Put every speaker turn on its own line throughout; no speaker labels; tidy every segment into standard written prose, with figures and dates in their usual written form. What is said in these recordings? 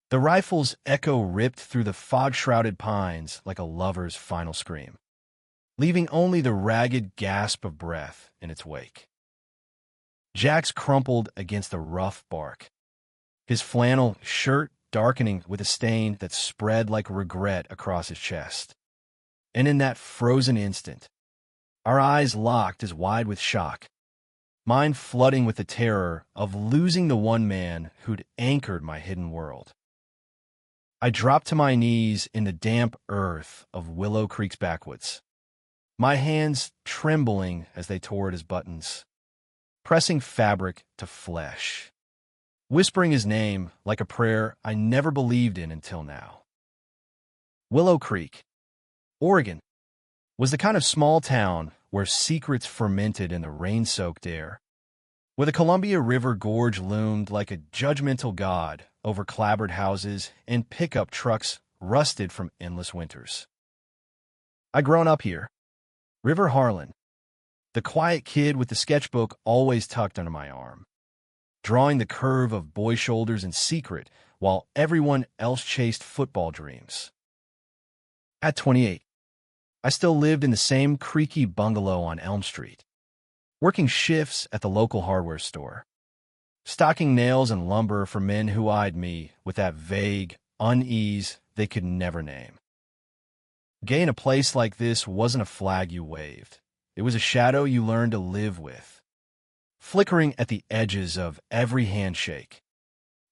The rifle's echo ripped through the fog-shrouded pines like a lover's final scream, leaving only the ragged gasp of breath in its wake. Jax crumpled against the rough bark, his flannel shirt darkening with a stain that spread like regret across his chest. And in that frozen instant, our eyes locked as wide with shock, mine flooding with the terror of losing the one man who'd anchored my hidden world. I dropped to my knees in the damp earth of Willow Creek's backwoods, my hands trembling as they tore at his buttons, pressing fabric to flesh, whispering his name like a prayer I never believed in until now. Willow Creek, Oregon, was the kind of small town where secrets fermented in the rain-soaked air, where the Columbia River Gorge loomed like a judgmental god over clapboard houses and pickup trucks rusted from endless winters. I'd grown up here, River Harlan, the quiet kid with the sketchbook always tucked under my arm, drawing the curve of boy shoulders in secret while everyone else chased football dreams. At 28, I still lived in the same creaky bungalow on Elm Street, working shifts at the local hardware store, stocking nails and lumber for men who eyed me with that vague unease they could never name. Gay in a place like this wasn't a flag you waved. It was a shadow you learned to live with, flickering at the edges of every handshake,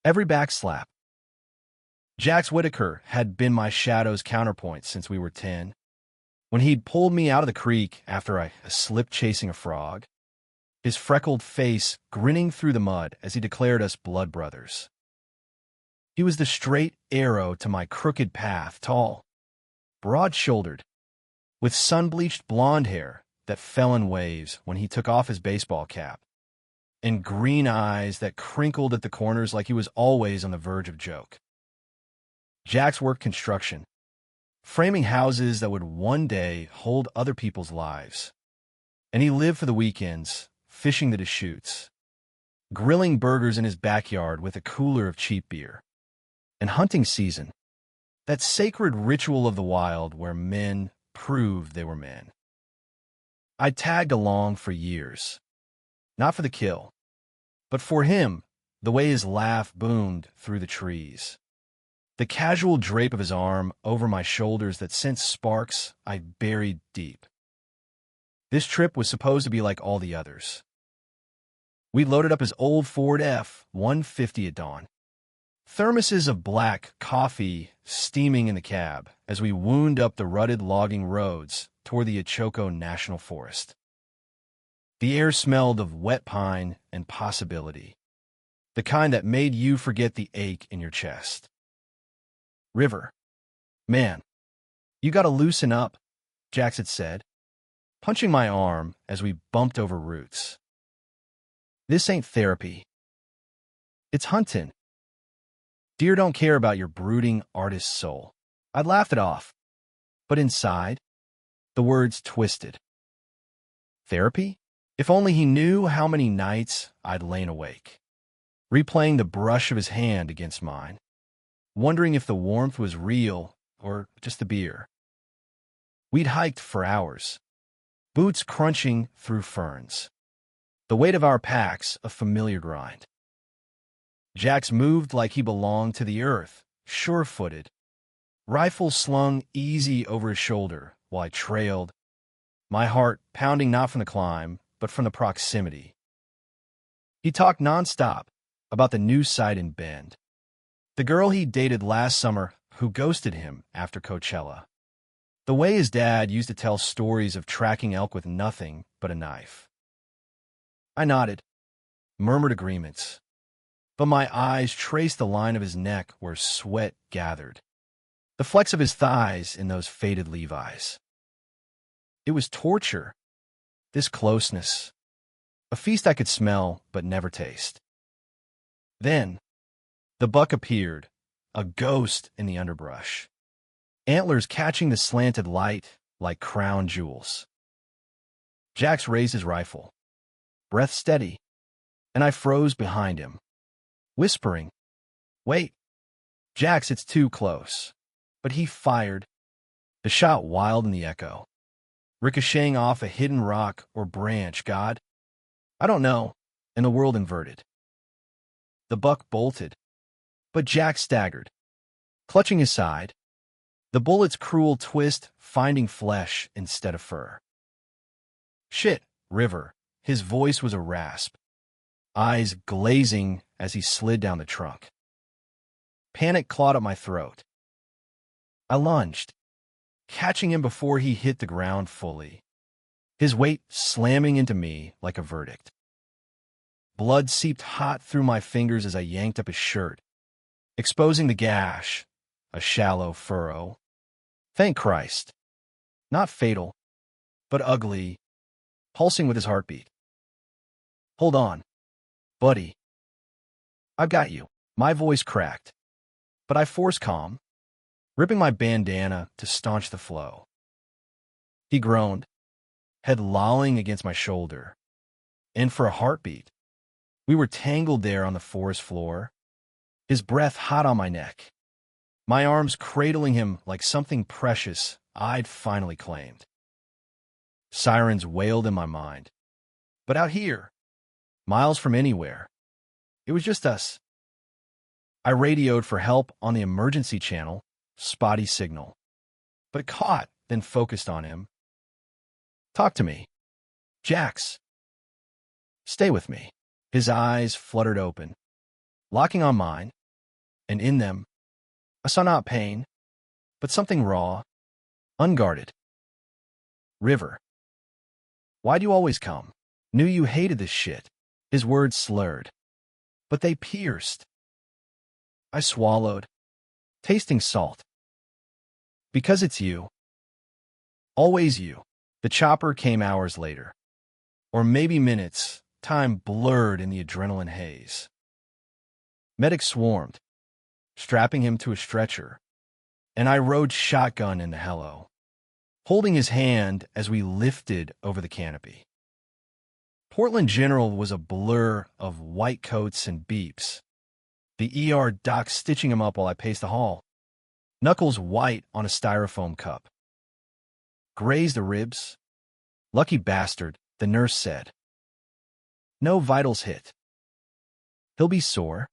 every backslap. Jax Whitaker had been my shadow's counterpoint since we were 10. When he'd pulled me out of the creek after I slipped chasing a frog, his freckled face grinning through the mud as he declared us blood brothers. He was the straight arrow to my crooked path, tall, broad-shouldered, with sun-bleached blonde hair that fell in waves when he took off his baseball cap, and green eyes that crinkled at the corners like he was always on the verge of joke. Jax worked construction, framing houses that would one day hold other people's lives. And he lived for the weekends, fishing the Deschutes, grilling burgers in his backyard with a cooler of cheap beer, and hunting season, that sacred ritual of the wild where men proved they were men. I tagged along for years, not for the kill, but for him, the way his laugh boomed through the trees, the casual drape of his arm over my shoulders that sent sparks I buried deep. This trip was supposed to be like all the others. We loaded up his old Ford F-150 at dawn, thermoses of black coffee steaming in the cab as we wound up the rutted logging roads toward the Ochoco National Forest. The air smelled of wet pine and possibility, the kind that made you forget the ache in your chest. River, man, you gotta loosen up, Jax had said, punching my arm as we bumped over roots. This ain't therapy. It's hunting. Deer don't care about your brooding artist soul. I'd laughed it off, but inside, the words twisted. Therapy? If only he knew how many nights I'd lain awake, replaying the brush of his hand against mine, wondering if the warmth was real or just the beer. We'd hiked for hours, boots crunching through ferns, the weight of our packs a familiar grind. Jax moved like he belonged to the earth, sure-footed, rifle slung easy over his shoulder while I trailed, my heart pounding not from the climb, but from the proximity. He talked nonstop about the new site in Bend, the girl he dated last summer who ghosted him after Coachella, the way his dad used to tell stories of tracking elk with nothing but a knife. I nodded, murmured agreements, but my eyes traced the line of his neck where sweat gathered, the flex of his thighs in those faded Levi's. It was torture, this closeness, a feast I could smell but never taste. Then, the buck appeared, a ghost in the underbrush, antlers catching the slanted light like crown jewels. Jax raised his rifle, breath steady, and I froze behind him, whispering, "Wait." Jax, it's too close. But he fired, the shot wild in the echo, ricocheting off a hidden rock or branch, God. I don't know, and the world inverted. The buck bolted, but Jack staggered, clutching his side, the bullet's cruel twist finding flesh instead of fur. Shit, River. His voice was a rasp, eyes glazing as he slid down the trunk. Panic clawed at my throat. I lunged, catching him before he hit the ground fully, his weight slamming into me like a verdict. Blood seeped hot through my fingers as I yanked up his shirt, exposing the gash, a shallow furrow. Thank Christ. Not fatal, but ugly, pulsing with his heartbeat. Hold on, buddy. I've got you. My voice cracked, but I forced calm, ripping my bandana to staunch the flow. He groaned, head lolling against my shoulder, and for a heartbeat, we were tangled there on the forest floor, his breath hot on my neck, my arms cradling him like something precious I'd finally claimed. Sirens wailed in my mind, but out here, miles from anywhere, it was just us. I radioed for help on the emergency channel, spotty signal, but caught, then focused on him. Talk to me. Jax. Stay with me. His eyes fluttered open, locking on mine, and in them, I saw not pain, but something raw, unguarded. River. Why'd you always come? Knew you hated this shit. His words slurred, but they pierced. I swallowed, tasting salt. Because it's you. Always you. The chopper came hours later, or maybe minutes, time blurred in the adrenaline haze. Medics swarmed, strapping him to a stretcher, and I rode shotgun in the hello, holding his hand as we lifted over the canopy. Portland General was a blur of white coats and beeps, the ER doc stitching him up while I paced the hall, knuckles white on a styrofoam cup. Grazed the ribs. Lucky bastard, the nurse said. No vitals hit. He'll be sore,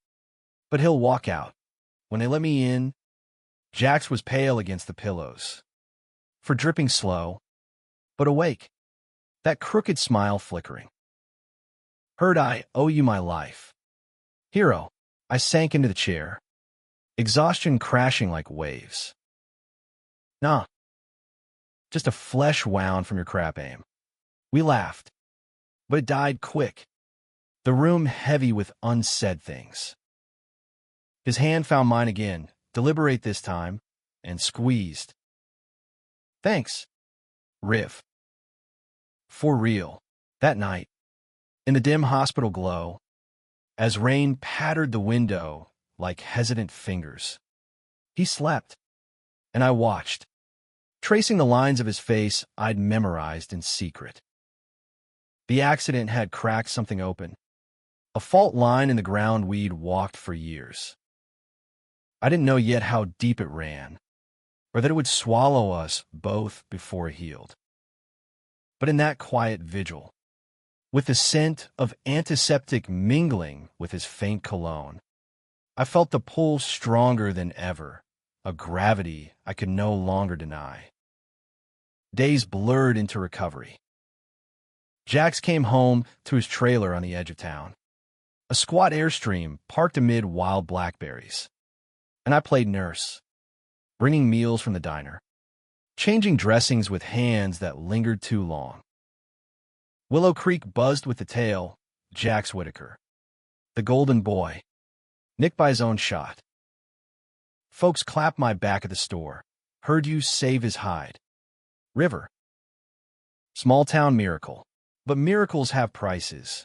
but he'll walk out. When they let me in, Jax was pale against the pillows, for dripping slow, but awake, that crooked smile flickering. Heard I owe you my life. Hero, I sank into the chair, exhaustion crashing like waves. Nah. Just a flesh wound from your crap aim. We laughed, but it died quick, the room heavy with unsaid things. His hand found mine again, deliberate this time, and squeezed. Thanks, Riv. For real, that night, in the dim hospital glow, as rain pattered the window like hesitant fingers, he slept, and I watched, tracing the lines of his face I'd memorized in secret. The accident had cracked something open, a fault line in the ground we'd walked for years. I didn't know yet how deep it ran, or that it would swallow us both before it healed. But in that quiet vigil, with the scent of antiseptic mingling with his faint cologne, I felt the pull stronger than ever, a gravity I could no longer deny. Days blurred into recovery. Jax came home to his trailer on the edge of town, a squat Airstream parked amid wild blackberries, and I played nurse, bringing meals from the diner, changing dressings with hands that lingered too long. Willow Creek buzzed with the tale, Jax Whitaker, the golden boy, nicked by his own shot. Folks clapped my back at the store, heard you save his hide. River. Small town miracle, but miracles have prices,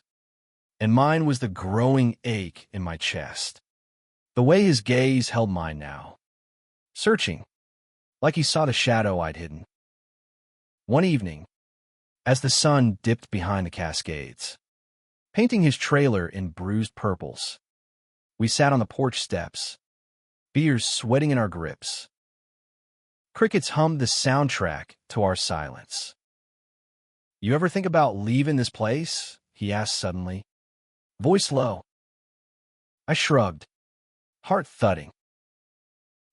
and mine was the growing ache in my chest. The way his gaze held mine now, searching, like he saw the shadow I'd hidden. One evening, as the sun dipped behind the Cascades, painting his trailer in bruised purples, we sat on the porch steps, beers sweating in our grips. Crickets hummed the soundtrack to our silence. "You ever think about leaving this place?" he asked suddenly, voice low. I shrugged, heart thudding.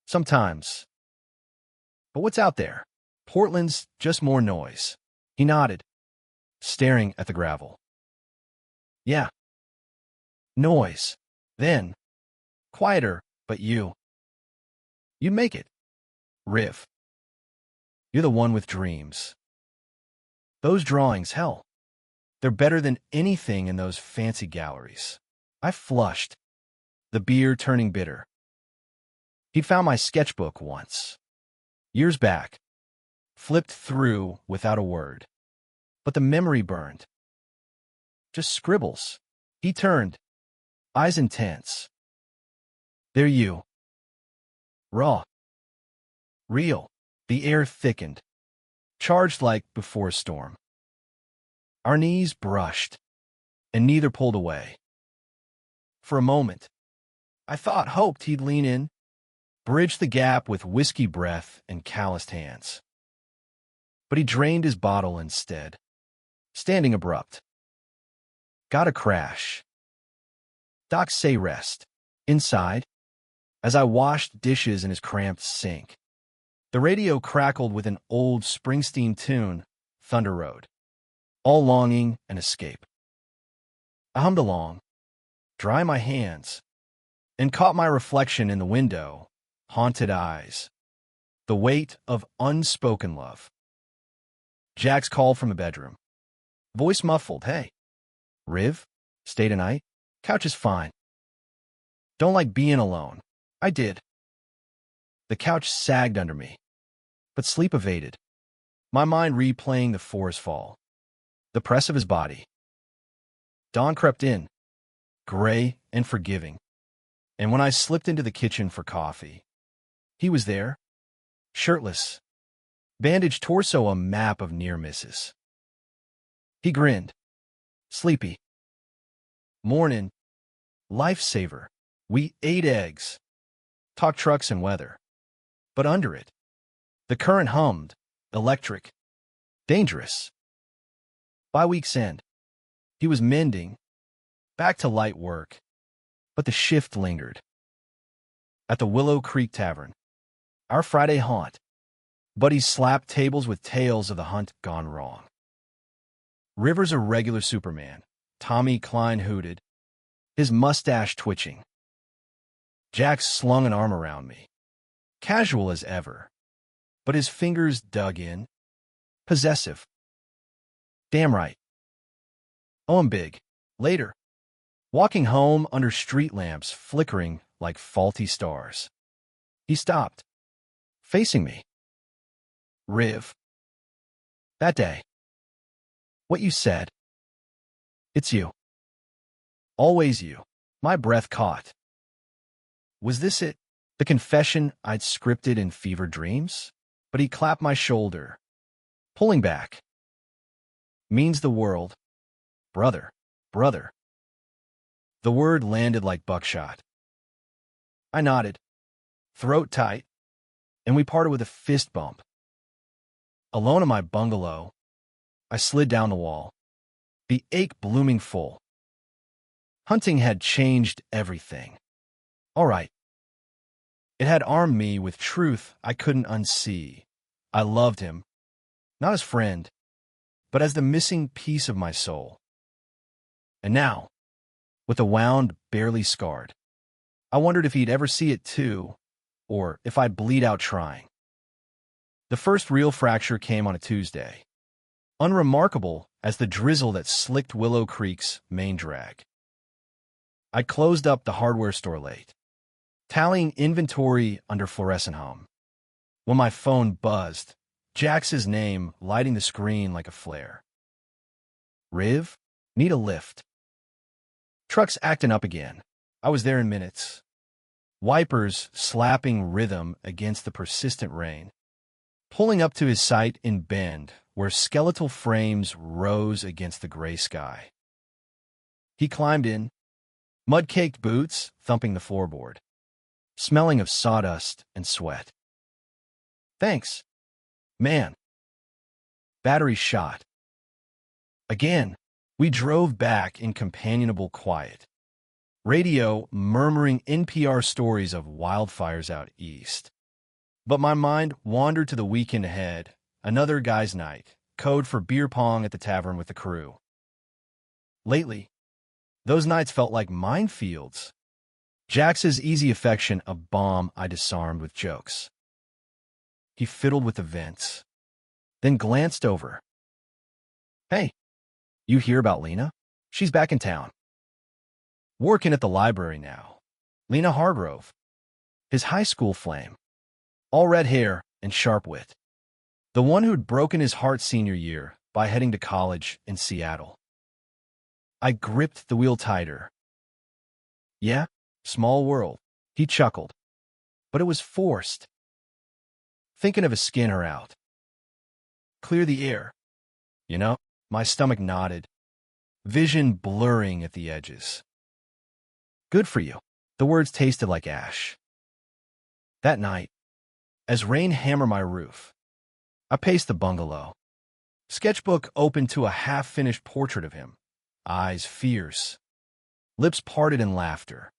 "Sometimes. But what's out there? Portland's just more noise." He nodded, staring at the gravel. "Yeah. Noise. Then, quieter, but you make it. Riv. You're the one with dreams. Those drawings, hell, they're better than anything in those fancy galleries." I flushed, the beer turning bitter. He'd found my sketchbook once, years back, flipped through without a word. But the memory burned. Just scribbles. He turned, eyes intense. "There you. Raw. Real." The air thickened, charged like before a storm. Our knees brushed, and neither pulled away. For a moment, I hoped he'd lean in, bridge the gap with whiskey breath and calloused hands. But he drained his bottle instead, standing abrupt. "Gotta crash." Doc say rest. Inside, as I washed dishes in his cramped sink, the radio crackled with an old Springsteen tune, Thunder Road, all longing and escape. I hummed along, dry my hands, and caught my reflection in the window, haunted eyes, the weight of unspoken love. Jack's call from the bedroom, voice muffled. "Hey, Riv, stay tonight? Couch is fine." "Don't like being alone." I did. The couch sagged under me, but sleep evaded, my mind replaying the forest fall, the press of his body. Dawn crept in, gray and forgiving, and when I slipped into the kitchen for coffee, he was there, shirtless, bandaged torso a map of near misses. He grinned, sleepy. "Mornin', lifesaver." We ate eggs, talked trucks and weather, but under it, the current hummed, electric, dangerous. By week's end, he was mending, back to light work, but the shift lingered. At the Willow Creek Tavern, our Friday haunt, buddies slapped tables with tales of the hunt gone wrong. River's a regular Superman, Tommy Klein hooted, his mustache twitching. Jack slung an arm around me, casual as ever, but his fingers dug in, possessive. "Damn right. Oh, I'm big." Later, walking home under street lamps flickering like faulty stars, he stopped, facing me. "Riv. That day. What you said. It's you. Always you." My breath caught. Was this it? The confession I'd scripted in fever dreams? But he clapped my shoulder, pulling back. "Means the world. Brother. Brother." The word landed like buckshot. I nodded, throat tight, and we parted with a fist bump. Alone in my bungalow, I slid down the wall, the ache blooming full. Hunting had changed everything. All right. It had armed me with truth I couldn't unsee. I loved him, not as friend, but as the missing piece of my soul. And now, with a wound barely scarred, I wondered if he'd ever see it too, or if I'd bleed out trying. The first real fracture came on a Tuesday, unremarkable as the drizzle that slicked Willow Creek's main drag. I'd closed up the hardware store late, tallying inventory under fluorescent hum, when my phone buzzed, Jax's name lighting the screen like a flare. "Riv, need a lift." Truck's acting up again. I was there in minutes. Wipers slapping rhythm against the persistent rain. Pulling up to his site in Bend, where skeletal frames rose against the gray sky. He climbed in, mud-caked boots thumping the floorboard. smelling of sawdust and sweat. Thanks, man. Battery shot. Again, we drove back in companionable quiet. Radio murmuring NPR stories of wildfires out east. But my mind wandered to the weekend ahead, another guy's night, code for beer pong at the tavern with the crew. Lately, those nights felt like minefields. Jax's easy affection a bomb I disarmed with jokes. He fiddled with events, then glanced over. Hey, you hear about Lena? She's back in town. Working at the library now. Lena Hargrove. His high school flame. All red hair and sharp wit. The one who'd broken his heart senior year by heading to college in Seattle. I gripped the wheel tighter. Yeah, small world, he chuckled. But it was forced. Thinking of a skin her out. Clear the air. You know, my stomach nodded. Vision blurring at the edges. Good for you. The words tasted like ash. That night, as rain hammered my roof, I paced the bungalow. Sketchbook open to a half-finished portrait of him. Eyes fierce. Lips parted in laughter.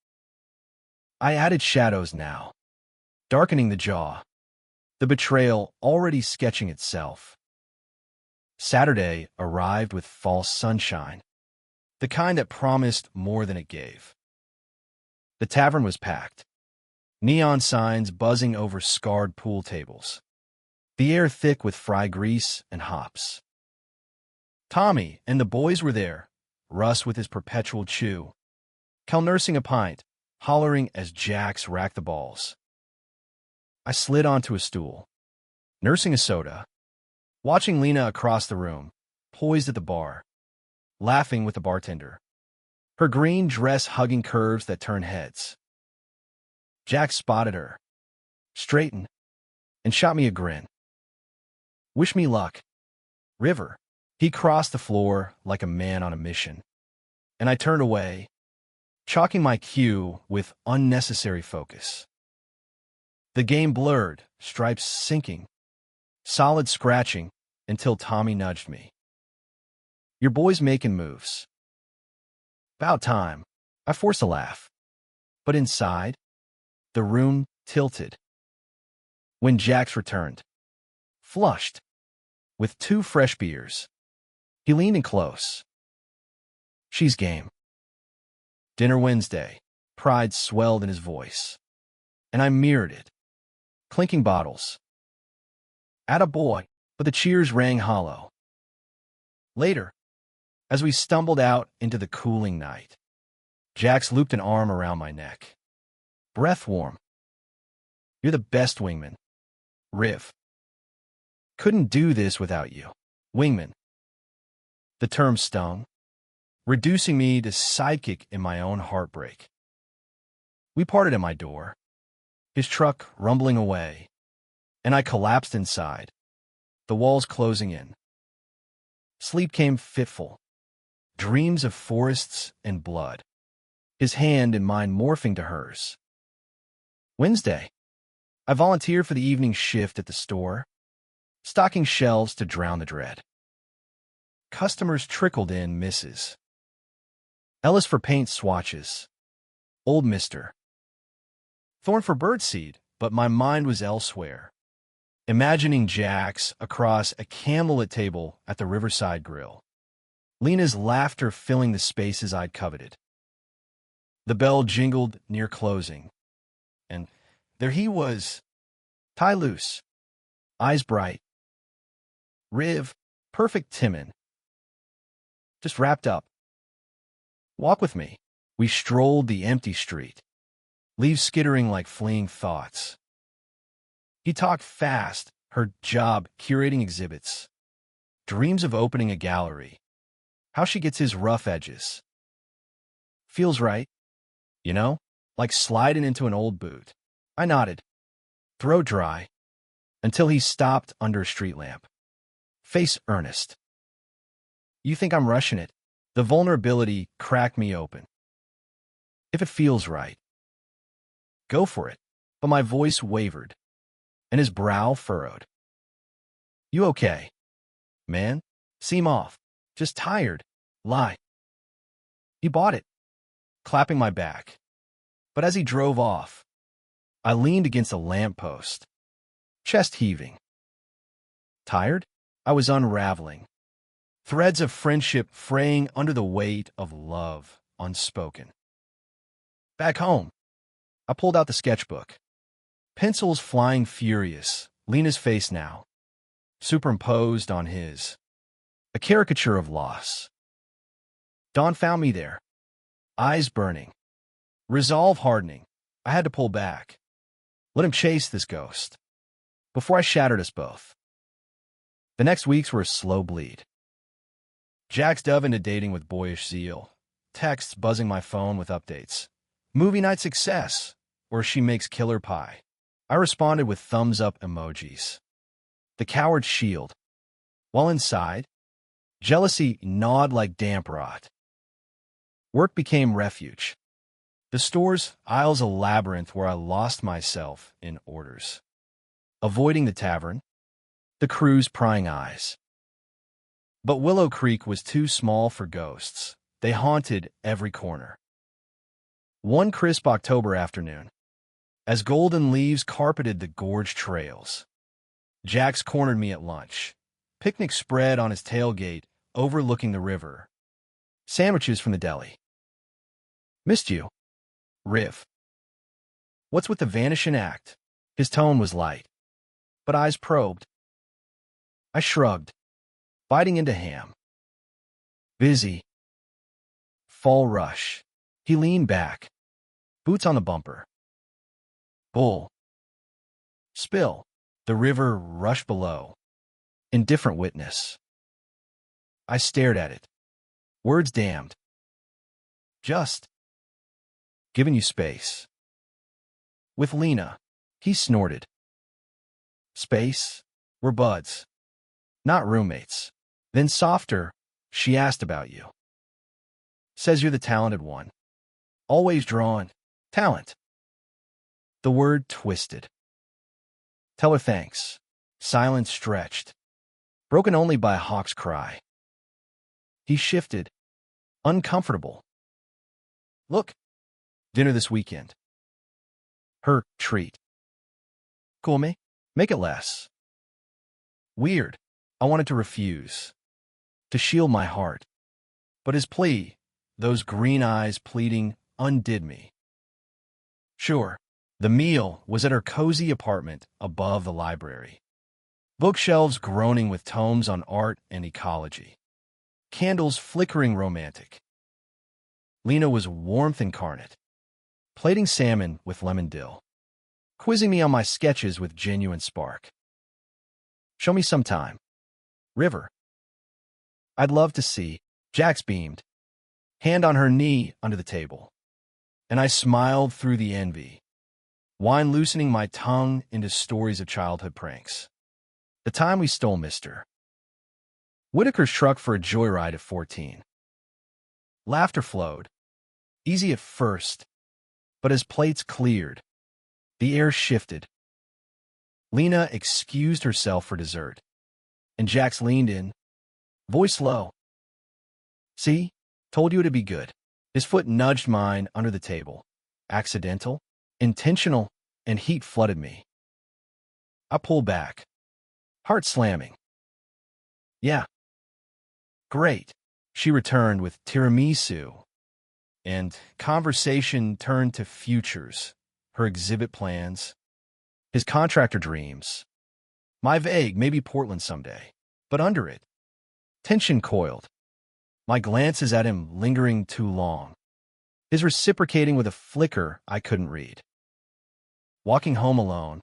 I added shadows now, darkening the jaw. The betrayal already sketching itself. Saturday arrived with false sunshine. The kind that promised more than it gave. The tavern was packed. Neon signs buzzing over scarred pool tables. The air thick with fry grease and hops. Tommy and the boys were there, Russ with his perpetual chew. Cal nursing a pint, hollering as Jax racked the balls. I slid onto a stool, nursing a soda, watching Lena across the room, poised at the bar, laughing with the bartender. Her green dress hugging curves that turn heads. Jack spotted her, straightened, and shot me a grin. Wish me luck. River. He crossed the floor like a man on a mission. And I turned away, chalking my cue with unnecessary focus. The game blurred, stripes sinking, solid scratching, until Tommy nudged me. Your boy's making moves. About time. I forced a laugh. But inside, the room tilted. When Jax returned, flushed, with 2 fresh beers, he leaned in close. She's game. Dinner Wednesday. Pride swelled in his voice. And I mirrored it. Clinking bottles. Atta boy, but the cheers rang hollow. Later, as we stumbled out into the cooling night, Jax looped an arm around my neck. Breath warm. You're the best wingman. Riv. Couldn't do this without you. Wingman. The term stung, reducing me to sidekick in my own heartbreak. We parted at my door, his truck rumbling away, and I collapsed inside, the walls closing in. Sleep came fitful, dreams of forests and blood, his hand and mine morphing to hers. Wednesday, I volunteered for the evening shift at the store, stocking shelves to drown the dread. Customers trickled in misses. Ellis for paint swatches. Old Mister. Thorn for birdseed, but my mind was elsewhere. Imagining Jax across a candlelit table at the Riverside Grill. Lena's laughter filling the spaces I'd coveted. The bell jingled near closing. And there he was, tie loose, eyes bright. Riv, perfect Timon. Just wrapped up. Walk with me. We strolled the empty street, leaves skittering like fleeing thoughts. He talked fast, her job curating exhibits, dreams of opening a gallery, how she gets his rough edges. Feels right, you know, like sliding into an old boot. I nodded, throat dry, until he stopped under a street lamp, face earnest. You think I'm rushing it? The vulnerability cracked me open. If it feels right, go for it. but my voice wavered, and his brow furrowed. "You okay, man? Seem off. Just tired. Lie." He bought it, clapping my back. But as he drove off, I leaned against a lamppost, chest heaving. Tired? I was unraveling. Threads of friendship fraying under the weight of love unspoken. Back home, I pulled out the sketchbook. Pencils flying furious, Lena's face now, superimposed on his. A caricature of loss. Dawn found me there, eyes burning, resolve hardening. I had to pull back. Let him chase this ghost, before I shattered us both. The next weeks were a slow bleed. Jax dove into dating with boyish zeal, texts buzzing my phone with updates. Movie night success, or she makes killer pie. I responded with thumbs-up emojis. The coward's shield. While inside, jealousy gnawed like damp rot. Work became refuge. The store's aisles a labyrinth where I lost myself in orders. Avoiding the tavern, the crew's prying eyes. But Willow Creek was too small for ghosts. They haunted every corner. One crisp October afternoon, as golden leaves carpeted the gorge trails, Jax cornered me at lunch. Picnic spread on his tailgate, overlooking the river. Sandwiches from the deli. "Missed you, Riv. What's with the vanishing act?" His tone was light, but eyes probed. I shrugged, biting into ham. "Busy. Fall rush." He leaned back, boots on the bumper. "Bull. Spill." The river rushed below. Indifferent witness. I stared at it. Words damned. "Just giving you space." "With Lena," he snorted. "Space? We're buds, not roommates." Then softer, "She asked about you. Says you're the talented one. Always drawing. Talent." The word twisted. "Tell her thanks." Silence stretched, broken only by a hawk's cry. He shifted, uncomfortable. "Look, dinner this weekend." Her treat. "Cool me? Make it less." Weird. I wanted to refuse, to shield my heart. But his plea, those green eyes pleading, undid me. Sure, the meal was at her cozy apartment above the library. Bookshelves groaning with tomes on art and ecology. Candles flickering romantic. Lena was warmth incarnate, plating salmon with lemon dill, quizzing me on my sketches with genuine spark. "Show me sometime. River." "I'd love to see." Jax beamed, hand on her knee under the table. And I smiled through the envy, wine loosening my tongue into stories of childhood pranks. The time we stole Mr. Whitaker's truck for a joyride at 14. Laughter flowed, easy at first, but as plates cleared, the air shifted. Lena excused herself for dessert, and Jax leaned in, voice low. "See? Told you it'd be good." His foot nudged mine under the table. Accidental, intentional, and heat flooded me. I pulled back, heart slamming. "Yeah. Great," she returned with tiramisu, and conversation turned to futures, her exhibit plans, his contractor dreams. My vague, maybe Portland someday, but under it, tension coiled. My glances at him lingering too long, his reciprocating with a flicker I couldn't read. Walking home alone,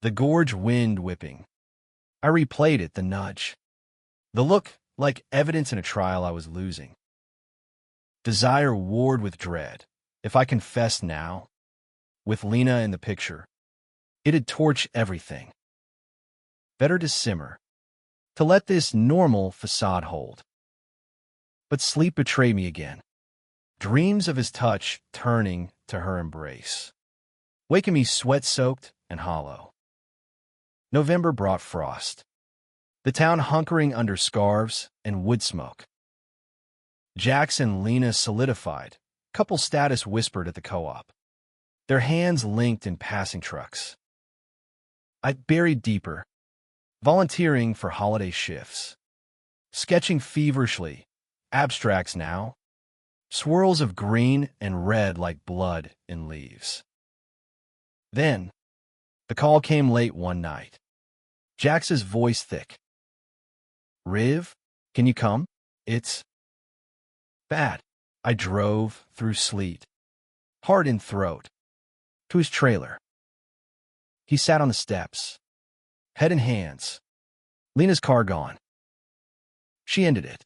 the gorge wind whipping. I replayed it, the nudge. The look like evidence in a trial I was losing. Desire warred with dread. If I confessed now, with Lena in the picture, it'd torch everything. Better to simmer, to let this normal facade hold. But sleep betrayed me again. Dreams of his touch turning to her embrace. waking me sweat-soaked and hollow. November brought frost. The town hunkering under scarves and wood smoke. Jax and Lena solidified. Couple status whispered at the co-op. Their hands linked in passing trucks. I buried deeper, volunteering for holiday shifts. Sketching feverishly, abstracts now, swirls of green and red like blood in leaves. Then, the call came late one night. Jax's voice thick. Riv, can you come? It's bad. I drove through sleet, hard in throat, to his trailer. He sat on the steps, head in hands. Lena's car gone. She ended it.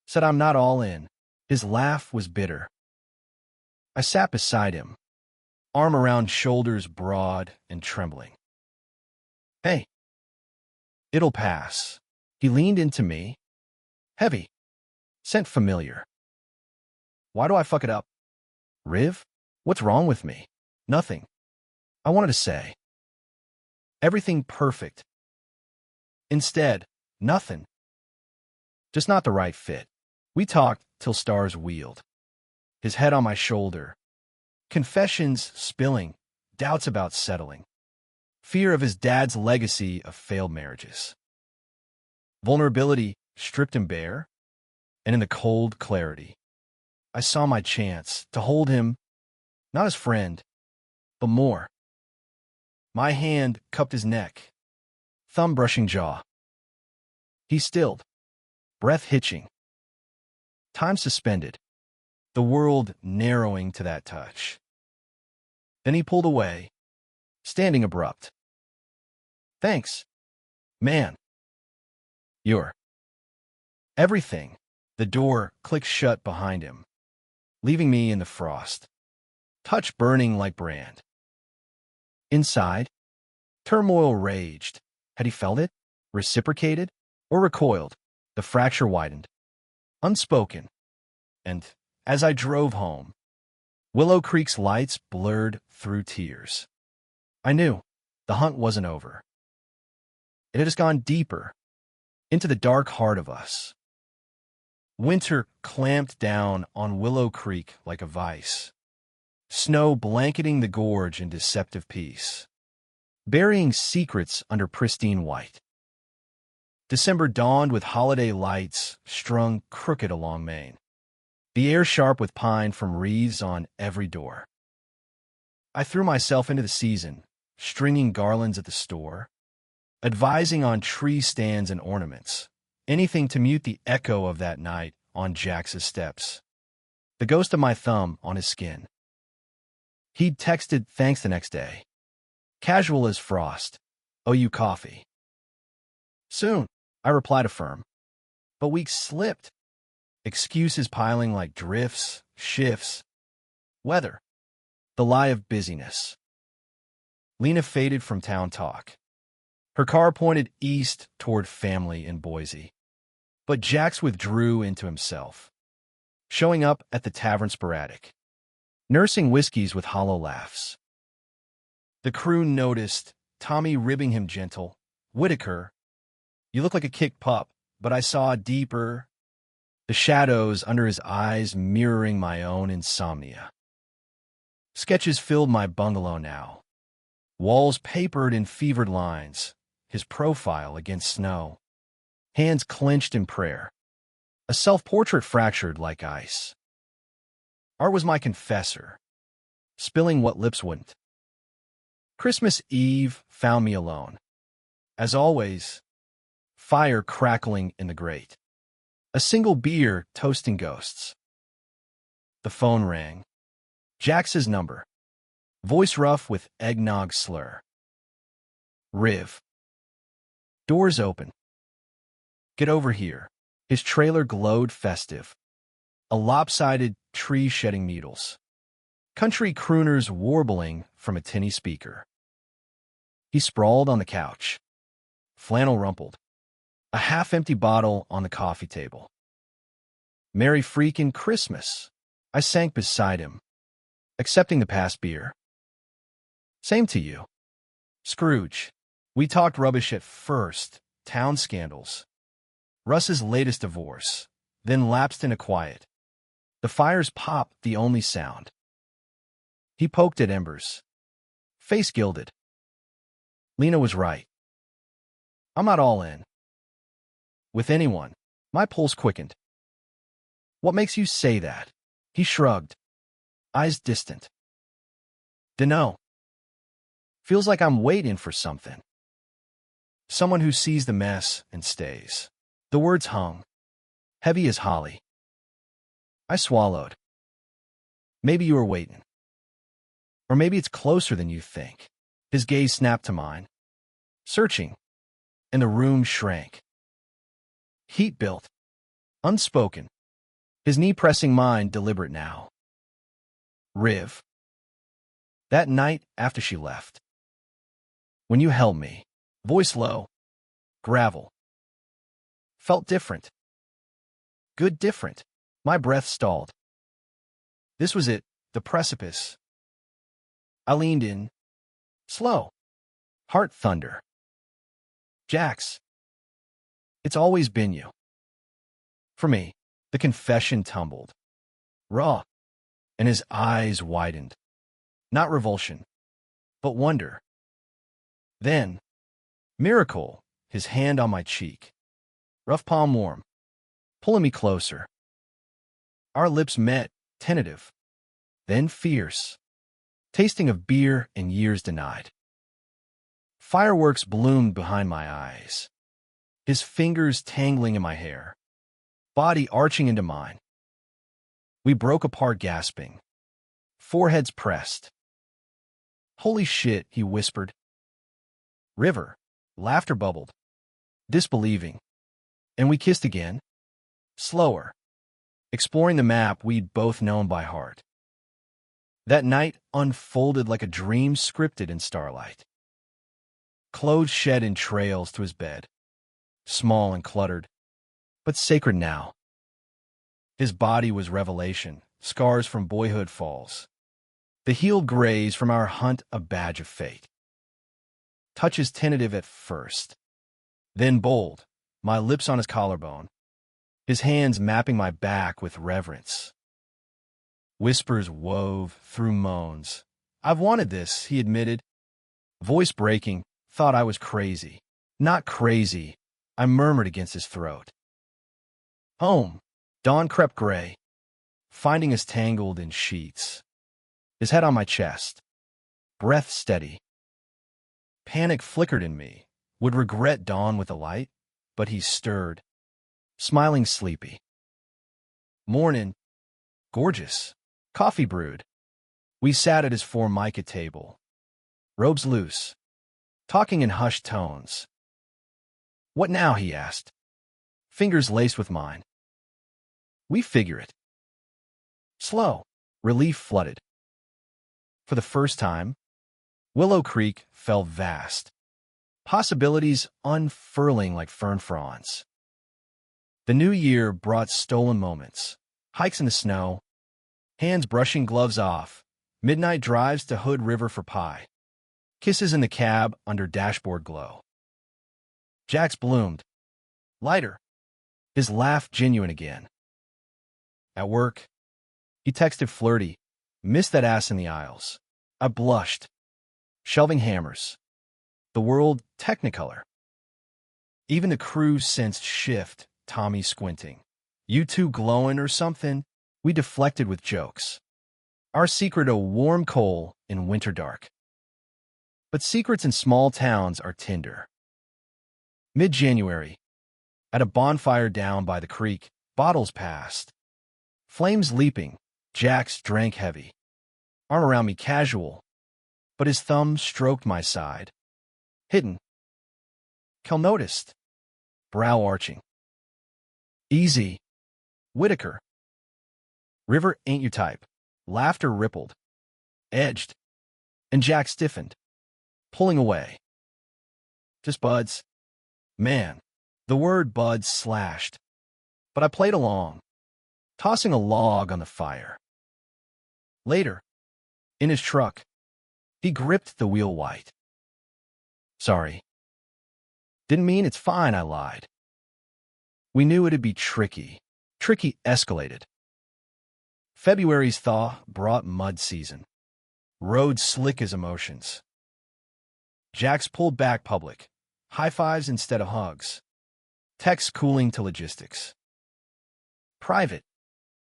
Said I'm not all in. His laugh was bitter. I sat beside him, arm around shoulders broad and trembling. Hey. It'll pass. He leaned into me. Heavy. Scent familiar. Why do I fuck it up? Riv? What's wrong with me? Nothing. I wanted to say. Everything perfect. Instead, nothing. Just not the right fit. We talked till stars wheeled. His head on my shoulder. Confessions spilling. Doubts about settling. Fear of his dad's legacy of failed marriages. Vulnerability stripped him bare. And in the cold clarity, I saw my chance to hold him, not as friend, but more. My hand cupped his neck, thumb brushing jaw. He stilled, breath hitching. Time suspended, the world narrowing to that touch. Then he pulled away, standing abrupt. Thanks, man. You're everything. The door clicked shut behind him, leaving me in the frost, touch burning like brand. Inside, turmoil raged. Had he felt it, reciprocated, or recoiled? The fracture widened, unspoken. And as I drove home, Willow Creek's lights blurred through tears. I knew the hunt wasn't over. It had just gone deeper, into the dark heart of us. Winter clamped down on Willow Creek like a vice, snow blanketing the gorge in deceptive peace, burying secrets under pristine white. December dawned with holiday lights strung crooked along Main, the air sharp with pine from wreaths on every door. I threw myself into the season, stringing garlands at the store, advising on tree stands and ornaments, anything to mute the echo of that night on Jax's steps, the ghost of my thumb on his skin. He'd texted thanks the next day, casual as frost. Owe you coffee. Soon, I replied affirm. But weeks slipped, excuses piling like drifts, shifts, weather, the lie of busyness. Lena faded from town talk. Her car pointed east toward family in Boise. But Jax withdrew into himself, showing up at the tavern sporadic, nursing whiskeys with hollow laughs. The crew noticed, Tommy ribbing him gentle. Whitaker, you look like a kicked pup, but I saw deeper, the shadows under his eyes mirroring my own insomnia. Sketches filled my bungalow now, walls papered in fevered lines, his profile against snow, hands clenched in prayer, a self-portrait fractured like ice. Art was my confessor, spilling what lips wouldn't. Christmas Eve found me alone. As always, fire crackling in the grate. A single beer toasting ghosts. The phone rang. Jax's number. Voice rough with eggnog slur. Riv. Doors open. Get over here. His trailer glowed festive. A lopsided tree shedding needles. Country crooners warbling from a tinny speaker. He sprawled on the couch. Flannel rumpled. A half-empty bottle on the coffee table. Merry freakin' Christmas. I sank beside him, accepting the past beer. Same to you. Scrooge. We talked rubbish at first, town scandals. Russ's latest divorce, then lapsed into quiet. The fire's pop, the only sound. He poked at embers. Face gilded. Lena was right. I'm not all in. With anyone. My pulse quickened. What makes you say that? He shrugged. Eyes distant. Dunno. Feels like I'm waiting for something. Someone who sees the mess and stays. The words hung, heavy as holly. I swallowed. Maybe you were waiting. Or maybe it's closer than you think. His gaze snapped to mine. Searching. And the room shrank. Heat built. Unspoken. His knee pressing mine, deliberate now. Riv. That night after she left. When you held me, voice low, gravel. Felt different. Good different. My breath stalled. This was it, the precipice. I leaned in. Slow. Heart thunder. Jax. It's always been you. For me, the confession tumbled. Raw. And his eyes widened. Not revulsion, but wonder. Then, miracle, his hand on my cheek. Rough palm warm, pulling me closer. Our lips met, tentative, then fierce, tasting of beer and years denied. Fireworks bloomed behind my eyes, his fingers tangling in my hair, body arching into mine. We broke apart gasping, foreheads pressed. Holy shit, he whispered. River, laughter bubbled, disbelieving. And we kissed again, slower, exploring the map we'd both known by heart. That night unfolded like a dream scripted in starlight. Clothes shed in trails to his bed, small and cluttered, but sacred now. His body was revelation, scars from boyhood falls. The healed grays from our hunt a badge of fate. Touches tentative at first, then bold, my lips on his collarbone, his hands mapping my back with reverence. Whispers wove through moans. I've wanted this, he admitted. Voice breaking, thought I was crazy. Not crazy, I murmured against his throat. Home. Dawn crept gray, finding us tangled in sheets. His head on my chest, breath steady. Panic flickered in me, would regret dawn with a light, but he stirred, smiling sleepy. Mornin', gorgeous, coffee brewed. We sat at his formica table, robes loose, talking in hushed tones. What now, he asked, fingers laced with mine. We figure it. Slow, relief flooded. For the first time, Willow Creek felt vast, possibilities unfurling like fern fronds. The new year brought stolen moments, hikes in the snow, hands brushing gloves off, midnight drives to Hood River for pie, kisses in the cab under dashboard glow. Jax bloomed, lighter, his laugh genuine again. At work, he texted flirty, missed that ass in the aisles. I blushed, shelving hammers. The world technicolor. Even the crew sensed shift, Tommy squinting. You two glowing or something? We deflected with jokes. Our secret a warm coal in winter dark. But secrets in small towns are tender. Mid-January, at a bonfire down by the creek, bottles passed. Flames leaping, Jax drank heavy. Arm around me casual, but his thumb stroked my side. Hidden. Kel noticed. Brow arching. Easy. Whitaker. River ain't your type. Laughter rippled. Edged. And Jack stiffened. Pulling away. Just buds. Man, the word buds slashed. But I played along, tossing a log on the fire. Later, in his truck, He gripped the wheel white. Sorry. Didn't mean it's fine, I lied. We knew it'd be tricky. Tricky escalated. February's thaw brought mud season. Roads slick as emotions. Jax pulled back public. High fives instead of hugs. Texts cooling to logistics. Private.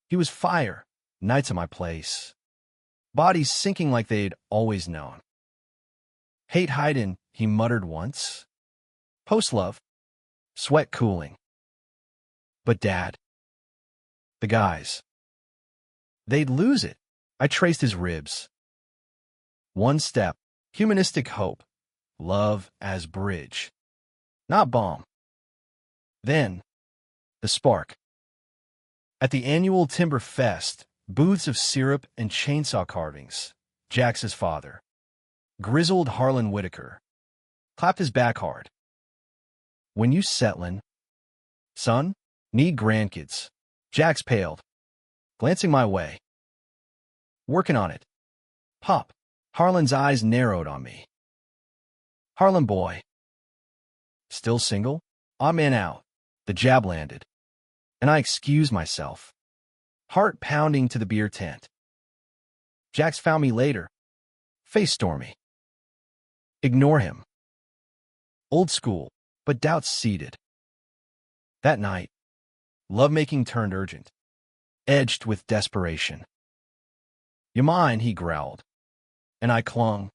He was fire. Nights at my place. Bodies sinking like they'd always known. Hate hidin', he muttered once. Post-love. Sweat cooling. But Dad. The guys. They'd lose it. I traced his ribs. One step. Humanistic hope. Love as bridge. Not bomb. Then, the spark. At the annual Timber Fest, booths of syrup and chainsaw carvings, Jax's father, grizzled Harlan Whitaker, clapped his back hard. When you settlin', son, need grandkids. Jax paled, glancing my way. Working on it. Pop. Harlan's eyes narrowed on me. Harlan boy. Still single? Odd man out. The jab landed, and I excused myself, heart pounding to the beer tent. Jax found me later, face stormy. Ignore him. Old school, but doubts seeded. That night, lovemaking turned urgent, edged with desperation. You mine, he growled, and I clung,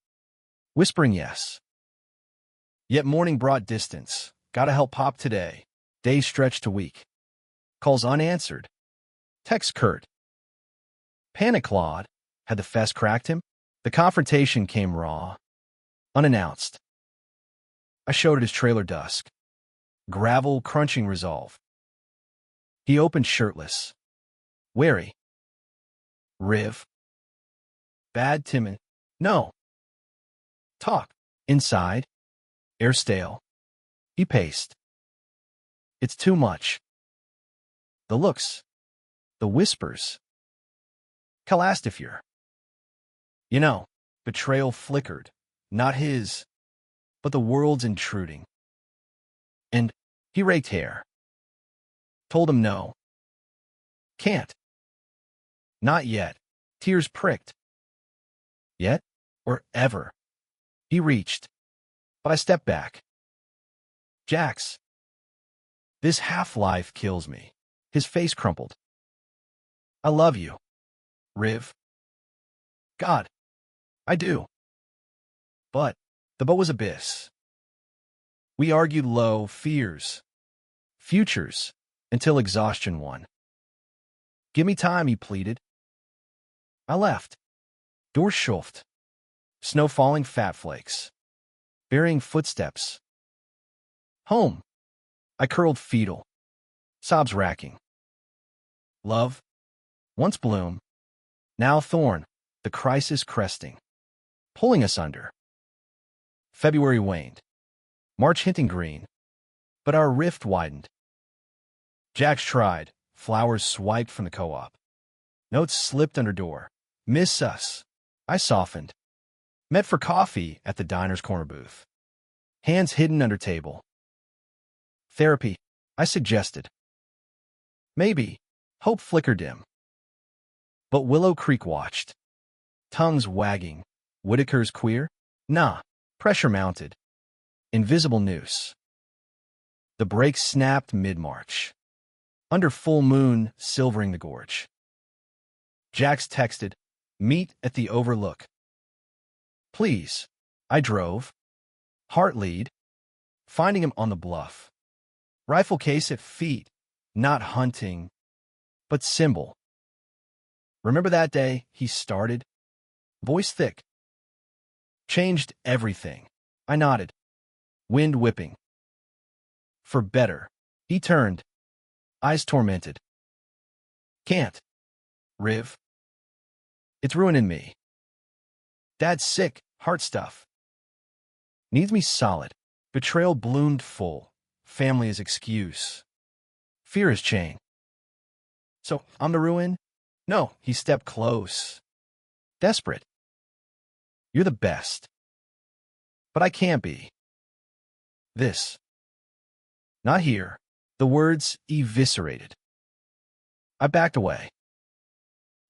whispering yes. Yet morning brought distance. Gotta help Pop today. Days stretched to week. Calls unanswered. Text curt. Panic clawed. Had the fest cracked him? The confrontation came raw, unannounced. I showed at his trailer dusk. Gravel crunching resolve. He opened shirtless. Wary. Riv. Bad timid. No. Talk. Inside. Air stale. He paced. It's too much. The looks. The whispers. Calastifure. You know, betrayal flickered. Not his, but the world's intruding. And he raked hair. Told him no. Can't. Not yet. Tears pricked. Yet? Or ever. He reached. But I stepped back. Jax. This half-life kills me. His face crumpled. I love you. Riv. God. I do. But the boat was abyss. We argued low fears. Futures. Until exhaustion won. Give me time, he pleaded. I left. Door shuffled. Snow falling fat flakes. Burying footsteps. Home. I curled fetal. Sobs racking. Love. Once bloom. Now thorn. The crisis cresting. Pulling us under. February waned. March hinting green. But our rift widened. Jax tried. Flowers swiped from the co-op. Notes slipped under door. Miss us. I softened. Met for coffee at the diner's corner booth. Hands hidden under table. Therapy, I suggested. Maybe. Hope flickered dim. But Willow Creek watched. Tongues wagging. Whitaker's queer? Nah. Pressure mounted. Invisible noose. The brakes snapped mid-March. Under full moon, silvering the gorge. Jax texted, meet at the overlook. Please. I drove. Heart lead. Finding him on the bluff. Rifle case at feet. Not hunting, but symbol. Remember that day he started? Voice thick. Changed everything. I nodded. Wind whipping. For better. He turned. Eyes tormented. Can't. Riv. It's ruining me. Dad's sick. Heart stuff. Needs me solid. Betrayal bloomed full. Family is excuse. Fear is chain. So, I'm the ruin? No, he stepped close. Desperate. You're the best. But I can't be. This. Not here. The words eviscerated. I backed away.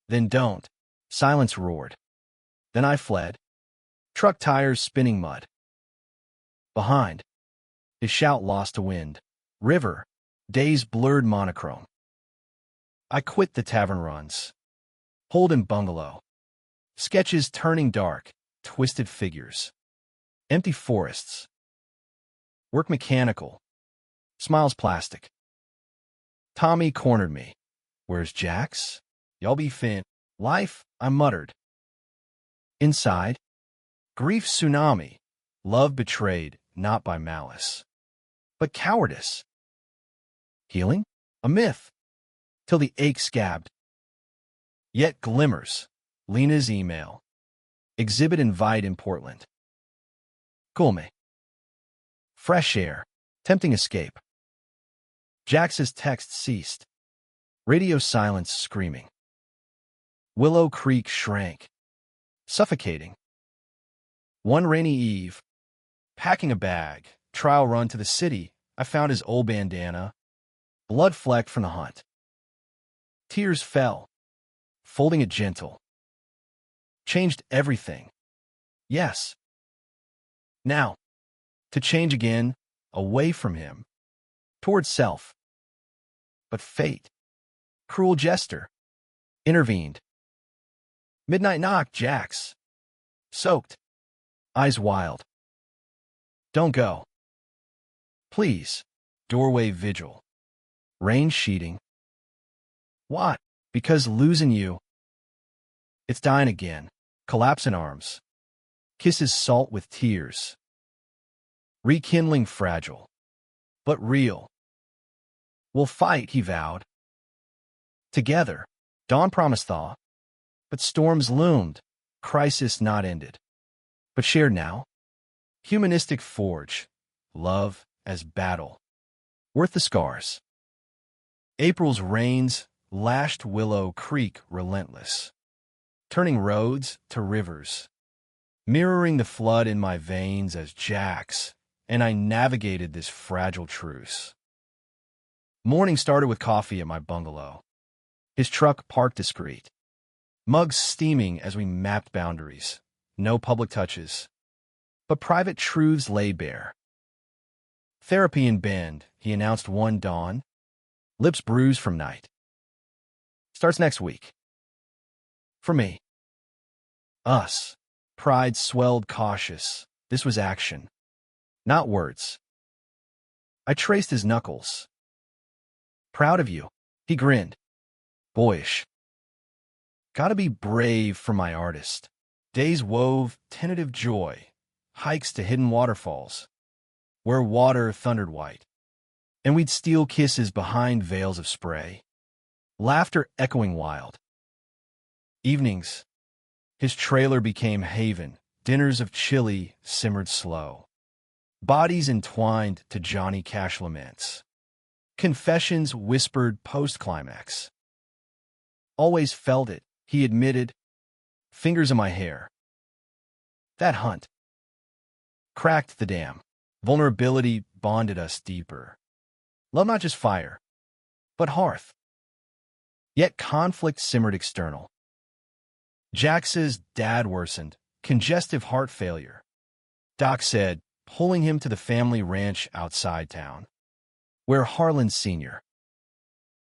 Then don't. Silence roared. Then I fled. Truck tires spinning mud. Behind. His shout lost to wind. River. Days blurred monochrome. I quit the tavern runs. Holden bungalow. Sketches turning dark. Twisted figures. Empty forests. Work mechanical. Smiles plastic. Tommy cornered me. Where's Jax? Y'all be fin. Life, I muttered. Inside. Grief tsunami. Love betrayed, not by malice, but cowardice. Healing? A myth. Till the ache scabbed. Yet glimmers. Lena's email. Exhibit invite in Portland. Cool me. Fresh air. Tempting escape. Jax's text ceased. Radio silence screaming. Willow Creek shrank. Suffocating. One rainy eve. Packing a bag. Trial run to the city. I found his old bandana. Blood flecked from the hunt. Tears fell. Folding it gentle. Changed everything. Yes. Now. To change again. Away from him. Towards self. But fate. Cruel jester. Intervened. Midnight knock, Jax. Soaked. Eyes wild. Don't go. Please. Doorway vigil. Rain sheeting. What? Because losing you. It's dying again. Collapse in arms. Kisses salt with tears. Rekindling fragile. But real. We'll fight, he vowed. Together. Dawn promised thaw. But storms loomed. Crisis not ended. But shared now. Humanistic forge. Love as battle. Worth the scars. April's rains lashed Willow Creek relentless. Turning roads to rivers. Mirroring the flood in my veins as Jax. And I navigated this fragile truce. Morning started with coffee at my bungalow. His truck parked discreet. Mugs steaming as we mapped boundaries. No public touches. But private truths lay bare. Therapy in Bend, he announced one dawn. Lips bruised from night. Starts next week. For me. Us. Pride swelled cautious. This was action. Not words. I traced his knuckles. Proud of you. He grinned. Boyish. Gotta be brave for my artist. Days wove tentative joy. Hikes to hidden waterfalls. Where water thundered white. And we'd steal kisses behind veils of spray. Laughter echoing wild. Evenings. His trailer became haven. Dinners of chili simmered slow. Bodies entwined to Johnny Cash laments. Confessions whispered post-climax. Always felt it, he admitted. Fingers in my hair. That hunt. Cracked the dam. Vulnerability bonded us deeper. Love not just fire, but hearth. Yet conflict simmered external. Jax's dad worsened. Congestive heart failure. Doc said, pulling him to the family ranch outside town, where Harlan Sr.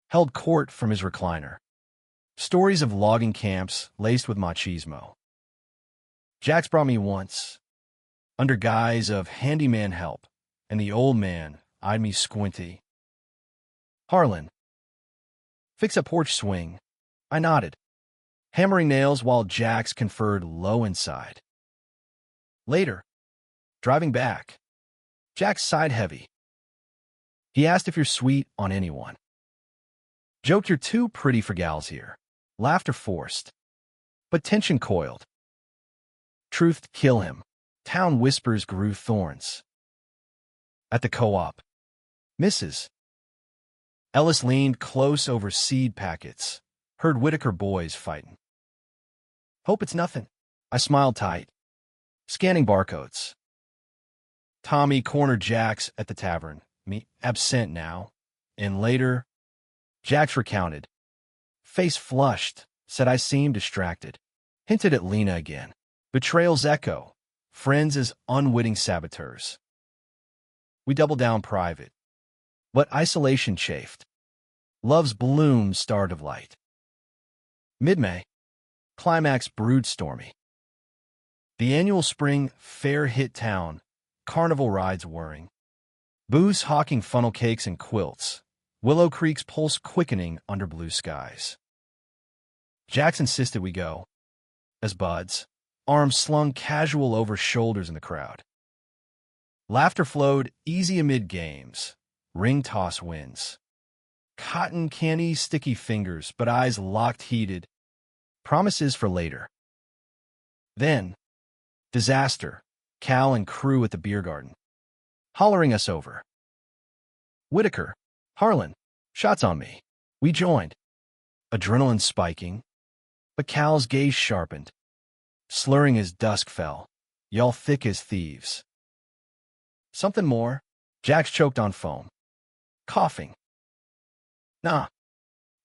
held court from his recliner. Stories of logging camps laced with machismo. Jax brought me once, under guise of handyman help, and the old man eyed me squinty. Harlan. Fix a porch swing. I nodded, hammering nails while Jax conferred low inside. Later, driving back, Jax sighed heavy. He asked if you're sweet on anyone. Joked you're too pretty for gals here. Laughter forced. But tension coiled. Truth kill him. Town whispers grew thorns. At the co-op. Mrs. Ellis leaned close over seed packets. Heard Whitaker boys fighting. Hope it's nothing. I smiled tight. Scanning barcodes. Tommy cornered Jax at the tavern. Me absent now. And later, Jax recounted. Face flushed, said I seemed distracted. Hinted at Lena again. Betrayal's echo. Friends as unwitting saboteurs. We doubled down private. But isolation chafed. Love's bloom starred of light. Mid-May. Climax brewed stormy. The annual spring fair hit town. Carnival rides whirring. Booze hawking funnel cakes and quilts. Willow Creek's pulse quickening under blue skies. Jax insisted we go. As buds, arms slung casual over shoulders in the crowd. Laughter flowed easy amid games. Ring toss wins. Cotton candy sticky fingers, but eyes locked heated. Promises for later. Then, disaster. Cal and crew at the beer garden. Hollering us over. Whitaker, Harlan, shots on me. We joined. Adrenaline spiking. But Cal's gaze sharpened. Slurring as dusk fell. Y'all thick as thieves. Something more. Jax choked on foam. Coughing. Nah.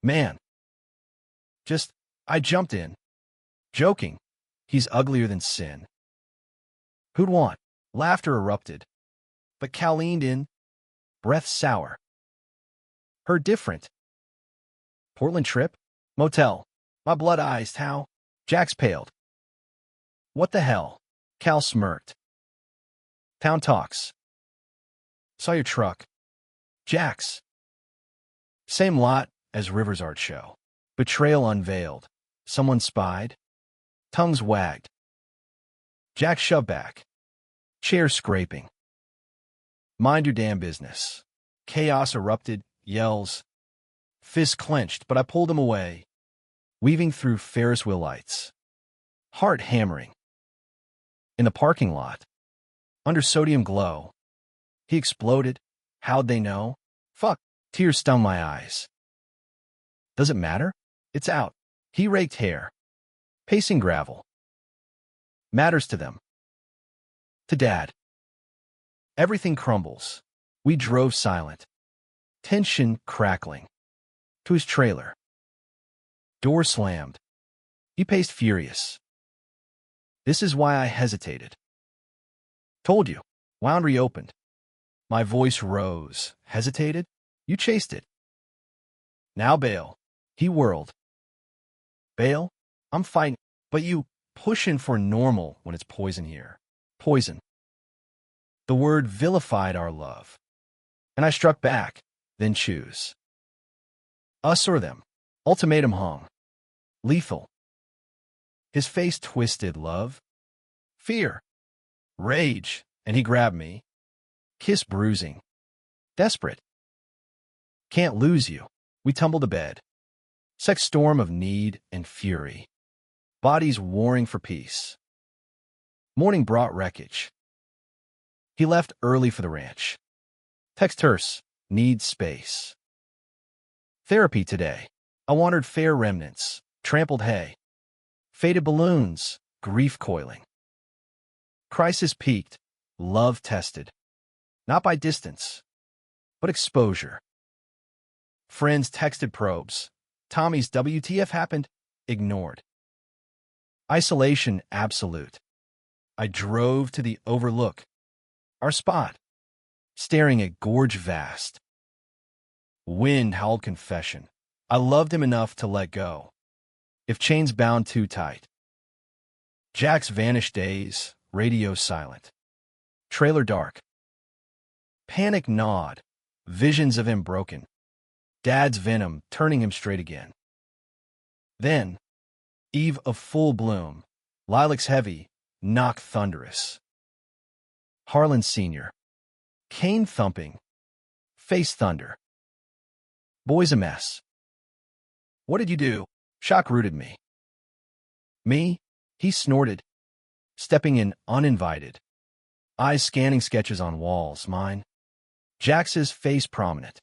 Man. I jumped in. Joking. He's uglier than sin. Who'd want? Laughter erupted. But Cal leaned in. Breath sour. Her different. Portland trip? Motel. My blood iced, how? Jax paled. What the hell? Cal smirked. Town talks. Saw your truck. Jax. Same lot as Rivers Art Show. Betrayal unveiled. Someone spied. Tongues wagged. Jax shoved back. Chair scraping. Mind your damn business. Chaos erupted, yells. Fists clenched, but I pulled him away. Weaving through Ferris wheel lights. Heart hammering. In the parking lot. Under sodium glow. He exploded. How'd they know? Fuck. Tears stung my eyes. Does it matter? It's out. He raked hair. Pacing gravel. Matters to them. To Dad. Everything crumbles. We drove silent. Tension crackling. To his trailer. Door slammed. He paced furious. This is why I hesitated. Told you. Wound reopened. My voice rose. Hesitated? You chased it. Now bail. He whirled. Bail? I'm fighting. But you pushing for normal when it's poison here. Poison. The word vilified our love. And I struck back. Then choose. Us or them. Ultimatum hung. Lethal. His face twisted, love. Fear. Rage. And he grabbed me. Kiss bruising. Desperate. Can't lose you. We tumbled to bed. Sex storm of need and fury. Bodies warring for peace. Morning brought wreckage. He left early for the ranch. Text terse. Needs space. Therapy today. I wandered fair remnants. Trampled hay. Faded balloons. Grief coiling. Crisis peaked. Love tested. Not by distance, but exposure. Friends texted probes. Tommy's WTF happened, ignored. Isolation absolute. I drove to the overlook. Our spot. Staring at gorge vast. Wind howled confession. I loved him enough to let go. If chains bound too tight. Jack's vanished days, radio silent. Trailer dark. Panic gnawed. Visions of him broken. Dad's venom turning him straight again. Then, eve of full bloom. Lilacs heavy, knock thunderous. Harlan Sr. Cane thumping. Face thunder. Boy's a mess. What did you do? Shock rooted me. Me? He snorted. Stepping in uninvited. Eyes scanning sketches on walls, mine. Jax's face prominent.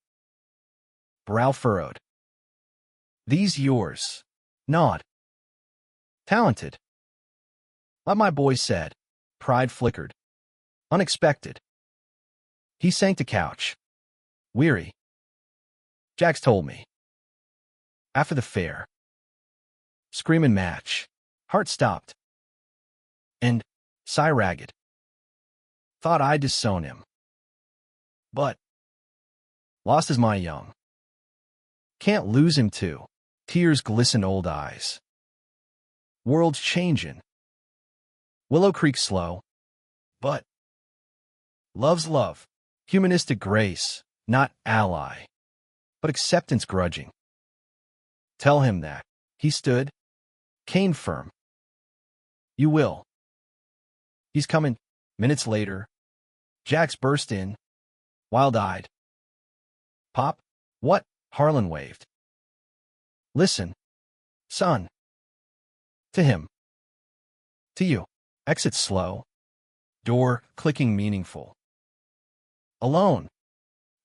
Brow furrowed. These yours. Nod. Talented. Like my boy said. Pride flickered. Unexpected. He sank to couch. Weary. Jax told me. After the fair. Screaming match. Heart stopped. And, sigh ragged. Thought I'd disown him. But, lost as my young. Can't lose him too. Tears glistened old eyes. World's changin'. Willow Creek slow. But, love's love. Humanistic grace, not ally. But acceptance grudging. Tell him that. He stood. Cane firm. You will. He's coming. Minutes later, Jax burst in, wild-eyed. Pop? What? Harlan waved. Listen, son. To him. To you. Exit slow. Door clicking meaningful. Alone.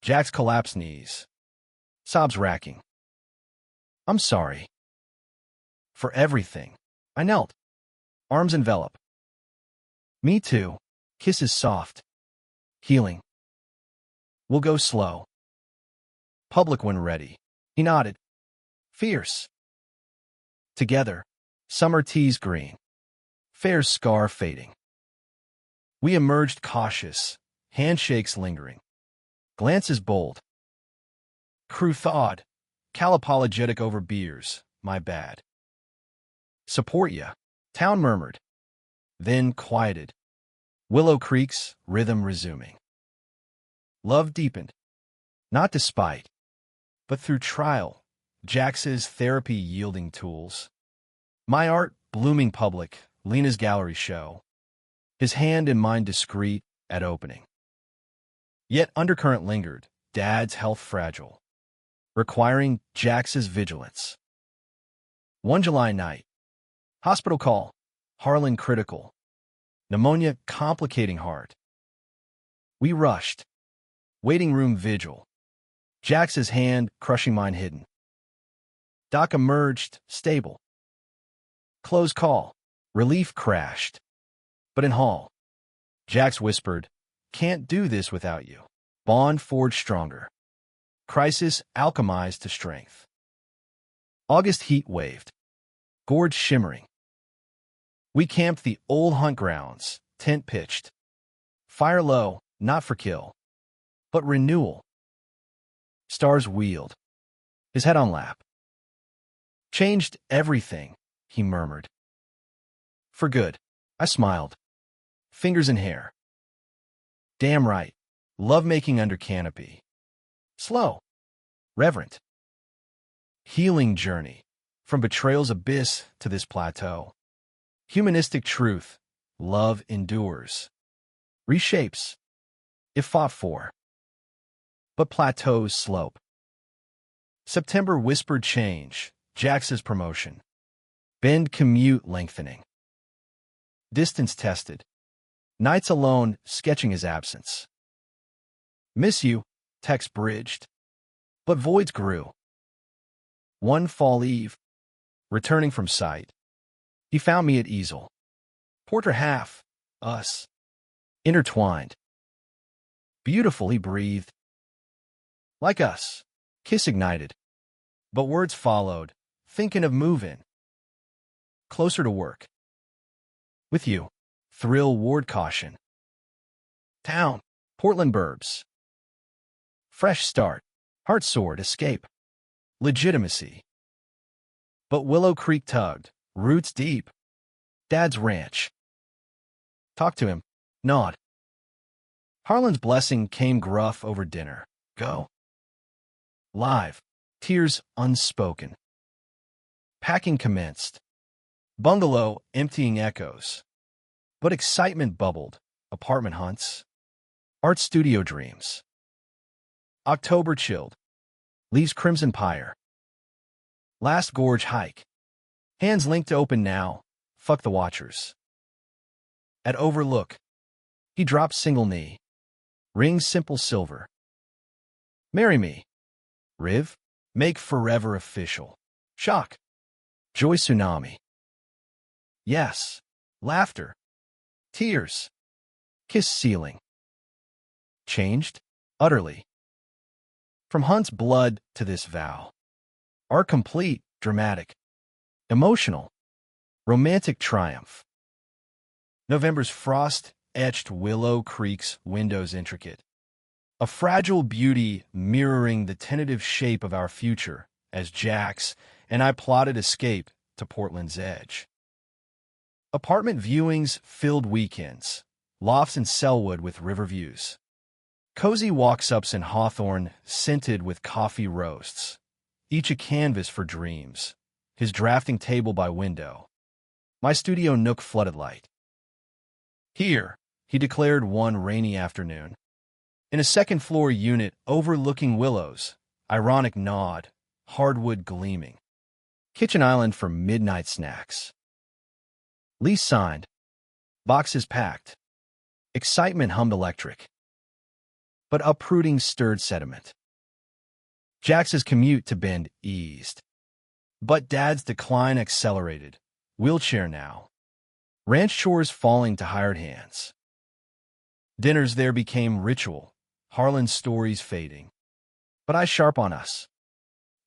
Jax collapsed knees. Sobs racking. I'm sorry. For everything. I knelt. Arms envelop. Me too. Kisses soft. Healing. We'll go slow. Public when ready. He nodded. Fierce. Together. Summer teas green. Fair's scar fading. We emerged cautious. Handshakes lingering. Glances bold. Crew thawed. Cal apologetic over beers. My bad. Support ya. Town murmured. Then quieted. Willow Creek's rhythm resuming. Love deepened. Not despite, but through trial. Jax's therapy yielding tools. My art blooming public. Lena's gallery show. His hand and mine discreet at opening. Yet undercurrent lingered. Dad's health fragile. Requiring Jax's vigilance. One July night. Hospital call. Harlan critical. Pneumonia complicating heart. We rushed. Waiting room vigil. Jax's hand crushing mine hidden. Doc emerged, stable. Close call. Relief crashed. But in hall. Jax whispered, can't do this without you. Bond forged stronger. Crisis alchemized to strength. August heat waved. Gorge shimmering. We camped the old hunt grounds, tent pitched. Fire low, not for kill, but renewal. Stars wheeled. His head on lap. Changed everything, he murmured. For good, I smiled. Fingers in hair. Damn right. Love-making under canopy. Slow. Reverent. Healing journey. From betrayal's abyss to this plateau. Humanistic truth. Love endures. Reshapes. If fought for. But plateaus slope. September whispered change. Jax's promotion. Bend commute lengthening. Distance tested. Nights alone sketching his absence. Miss you, text bridged. But voids grew. One fall eve, returning from sight, he found me at easel. Portrait half, us, intertwined. Beautiful, he breathed. Like us, kiss ignited. But words followed, thinking of move-in. Closer to work. With you, thrill ward caution. Town, Portland burbs. Fresh start, heart soared, escape. Legitimacy. But Willow Creek tugged, roots deep. Dad's ranch. Talk to him, nod. Harlan's blessing came gruff over dinner. Go. Live, tears unspoken. Packing commenced. Bungalow emptying echoes. But excitement bubbled. Apartment hunts. Art studio dreams. October chilled. Leaves crimson pyre. Last gorge hike. Hands linked to open now. Fuck the watchers. At overlook. He dropped single knee. Ring simple silver. Marry me. Riv. Make forever official. Shock. Joy tsunami. Yes. Laughter. Tears. Kiss ceiling. Changed? Utterly. From Hunt's blood to this vow. Our complete, dramatic, emotional, romantic triumph. November's frost-etched Willow Creek's windows intricate. A fragile beauty mirroring the tentative shape of our future as Jax and I plotted escape to Portland's edge. Apartment viewings filled weekends, lofts in Selwood with river views. Cozy walks-ups in Hawthorne scented with coffee roasts, each a canvas for dreams, his drafting table by window. My studio nook flooded light. Here, he declared one rainy afternoon. In a second-floor unit overlooking willows, ironic nod, hardwood gleaming. Kitchen island for midnight snacks. Lease signed. Boxes packed. Excitement hummed electric. But uprooting stirred sediment. Jax's commute to Bend eased. But Dad's decline accelerated. Wheelchair now. Ranch chores falling to hired hands. Dinners there became ritual. Harlan's stories fading. But I sharp on us.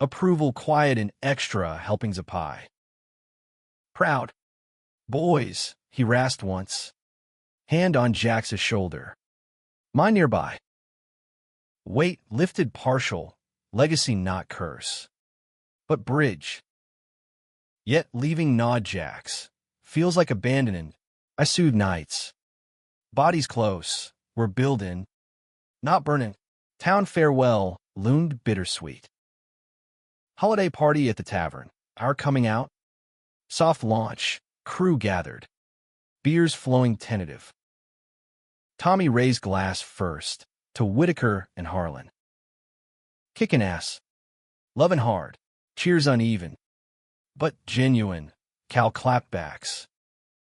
Approval quiet and extra helpings of pie. Proud. Boys, he rasped once. Hand on Jax's shoulder. Mine nearby. Weight lifted partial, legacy not curse. But bridge. Yet leaving nod Jax. Feels like abandoning. I soothe nights. Bodies close. We're building. Not burning. Town farewell loomed bittersweet. Holiday party at the tavern. Our coming out. Soft launch. Crew gathered. Beers flowing tentative. Tommy raised glass first to Whitaker and Harlan. Kicking ass. Loving hard. Cheers uneven. But genuine. Cal clapbacks.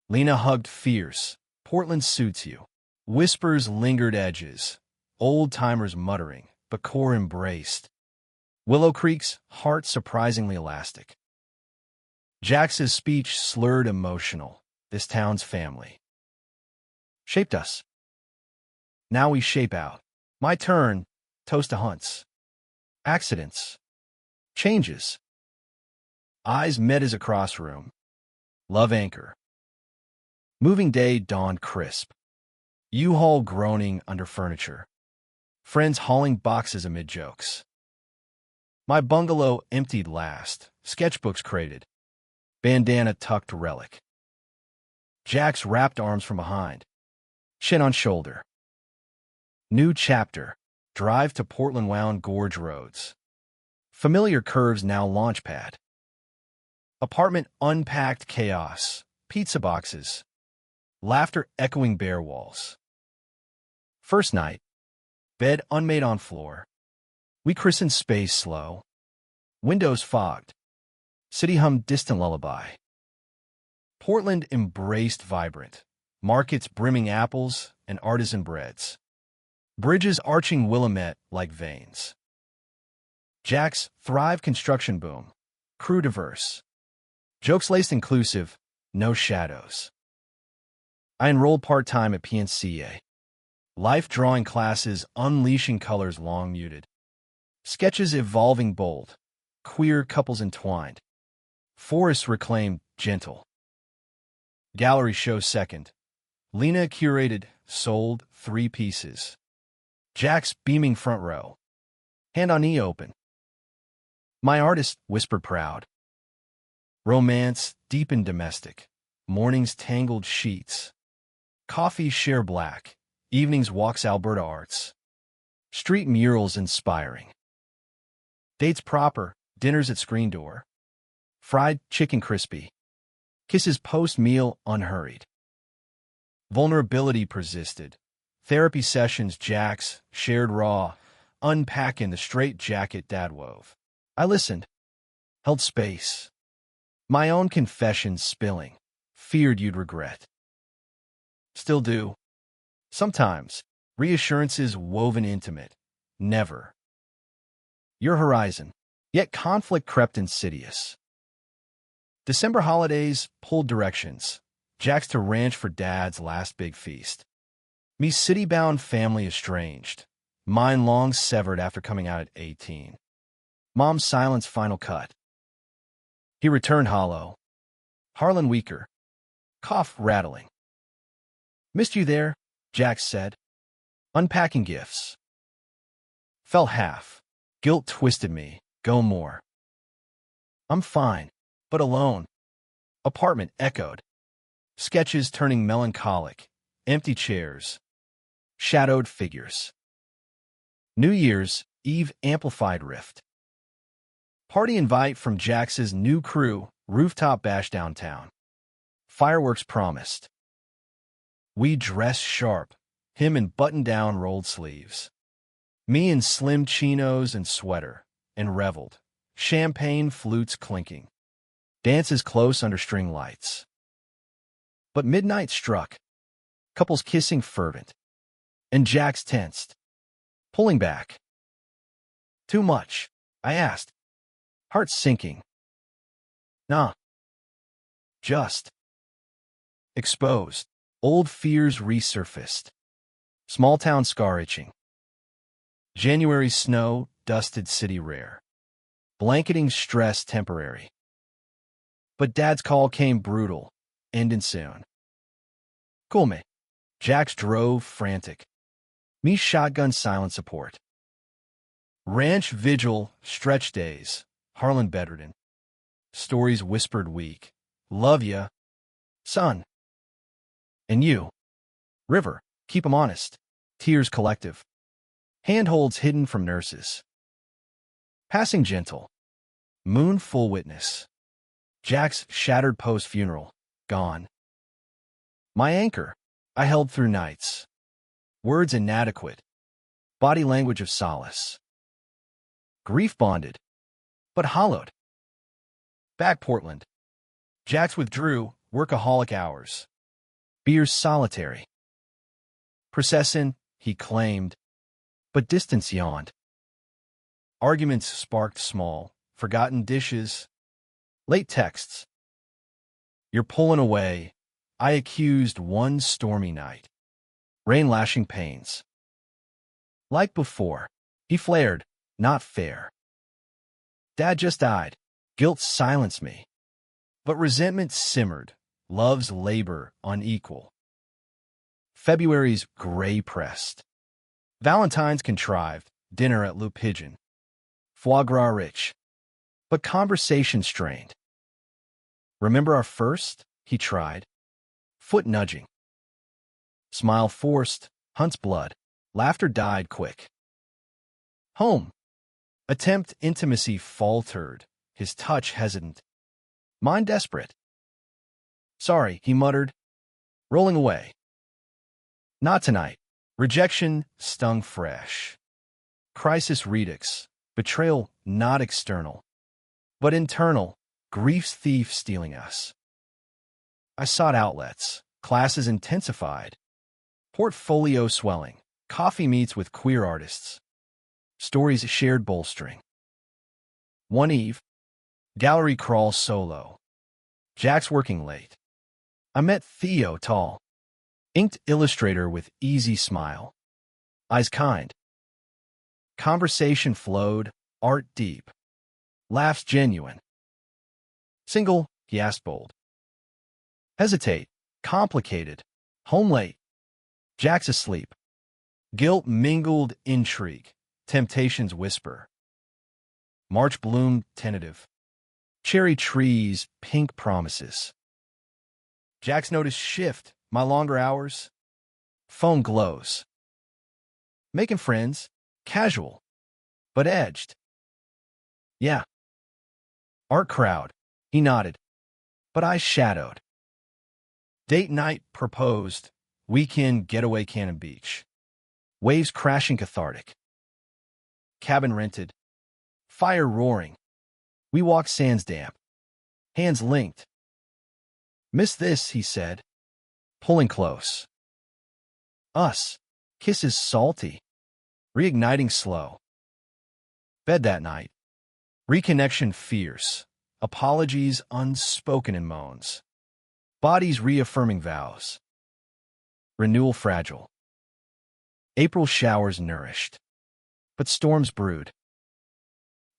Lena hugged fierce. Portland suits you. Whispers lingered edges. Old-timers muttering, but core embraced. Willow Creek's heart surprisingly elastic. Jax's speech slurred emotional. This town's family. Shaped us. Now we shape out. My turn. Toast to Hunts. Accidents. Changes. Eyes met as a crossroom. Love anchor. Moving day dawned crisp. U-Haul groaning under furniture. Friends hauling boxes amid jokes. My bungalow emptied last. Sketchbooks crated. Bandana tucked relic. Jax wrapped arms from behind. Chin on shoulder. New chapter. Drive to Portland wound gorge roads. Familiar curves now launchpad. Apartment unpacked chaos. Pizza boxes. Laughter echoing bare walls. First night. Bed unmade on floor. We christened space slow. Windows fogged. City hummed distant lullaby. Portland embraced vibrant. Markets brimming apples and artisan breads. Bridges arching Willamette like veins. Jax thrive construction boom. Crew diverse. Jokes laced inclusive. No shadows. I enrolled part-time at PNCA. Life drawing classes unleashing colors long muted. Sketches evolving bold. Queer couples entwined. Forests reclaimed gentle. Gallery show second. Lena curated, sold 3 pieces. Jax beaming front row. Hand on knee open. My artist whispered proud. Romance deep and domestic. Mornings tangled sheets. Coffee share black. Evenings walks Alberta arts. Street murals inspiring. Dates proper. Dinners at screen door. Fried chicken crispy. Kisses post-meal unhurried. Vulnerability persisted. Therapy sessions Jax shared raw, unpacking the straitjacket Dad wove. I listened. Held space. My own confessions spilling. Feared you'd regret. Still do. Sometimes. Reassurances woven intimate. Never. Your horizon. Yet conflict crept insidious. December holidays pulled directions. Jack's to ranch for Dad's last big feast. Me city-bound family estranged. Mine long severed after coming out at 18. Mom's silence final cut. He returned hollow. Harlan weaker. Cough rattling. Missed you there, Jack said. Unpacking gifts. Fell half. Guilt twisted me. Go more. I'm fine, but alone. Apartment echoed. Sketches turning melancholic. Empty chairs. Shadowed figures. New Year's Eve amplified rift. Party invite from Jax's new crew, rooftop bash downtown. Fireworks promised. We dressed sharp, him in button-down rolled sleeves. Me in slim chinos and sweater, and reveled. Champagne flutes clinking. Dances close under string lights. But midnight struck. Couples kissing fervent. And Jax tensed. Pulling back. Too much, I asked. Heart sinking. Nah. Just. Exposed. Old fears resurfaced. Small-town scar itching. January snow, dusted city rare. Blanketing stress temporary. But Dad's call came brutal, ending soon. Cool me. Jax drove frantic. Me shotgun silent support. Ranch vigil, stretch days. Harlan bedridden. Stories whispered weak. Love ya. Son. And you. River, keep 'em honest. Tears collective. Handholds hidden from nurses. Passing gentle. Moon full witness. Jack's shattered post-funeral. Gone. My anchor. I held through nights. Words inadequate. Body language of solace. Grief bonded. But hollowed. Back Portland. Jax withdrew, workaholic hours. Beers solitary. Processin', he claimed. But distance yawned. Arguments sparked small, forgotten dishes. Late texts. You're pulling away. I accused one stormy night. Rain lashing pains. Like before, he flared, not fair. Dad just died. Guilt silenced me. But resentment simmered, love's labor unequal. February's gray pressed. Valentine's contrived, dinner at Le Pigeon. Foie gras rich. But conversation strained. Remember our first? He tried. Foot nudging. Smile forced, Hunt's blood. Laughter died quick. Home. Attempt intimacy faltered, his touch hesitant. Mind desperate. Sorry, he muttered, rolling away. Not tonight. Rejection stung fresh. Crisis redux. Betrayal not external, but internal. Grief's thief stealing us. I sought outlets. Classes intensified. Portfolio swelling. Coffee meets with queer artists. Stories shared bolstering. One eve. Gallery crawl solo. Jack's working late. I met Theo tall. Inked illustrator with easy smile. Eyes kind. Conversation flowed, art deep. Laughs genuine. Single, he asked bold. Hesitate, complicated, home late. Jack's asleep. Guilt mingled intrigue, temptation's whisper. March bloomed tentative. Cherry trees, pink promises. Jack's noticed shift, my longer hours. Phone glows. Making friends, casual, but edged. Yeah. Art crowd, he nodded, but eyes shadowed. Date night proposed, weekend getaway Cannon Beach. Waves crashing cathartic. Cabin rented. Fire roaring. We walk sands damp. Hands linked. Miss this, he said, pulling close. Us. Kisses salty. Reigniting slow. Bed that night. Reconnection fierce. Apologies unspoken in moans. Bodies reaffirming vows. Renewal fragile. April showers nourished. But storms brewed.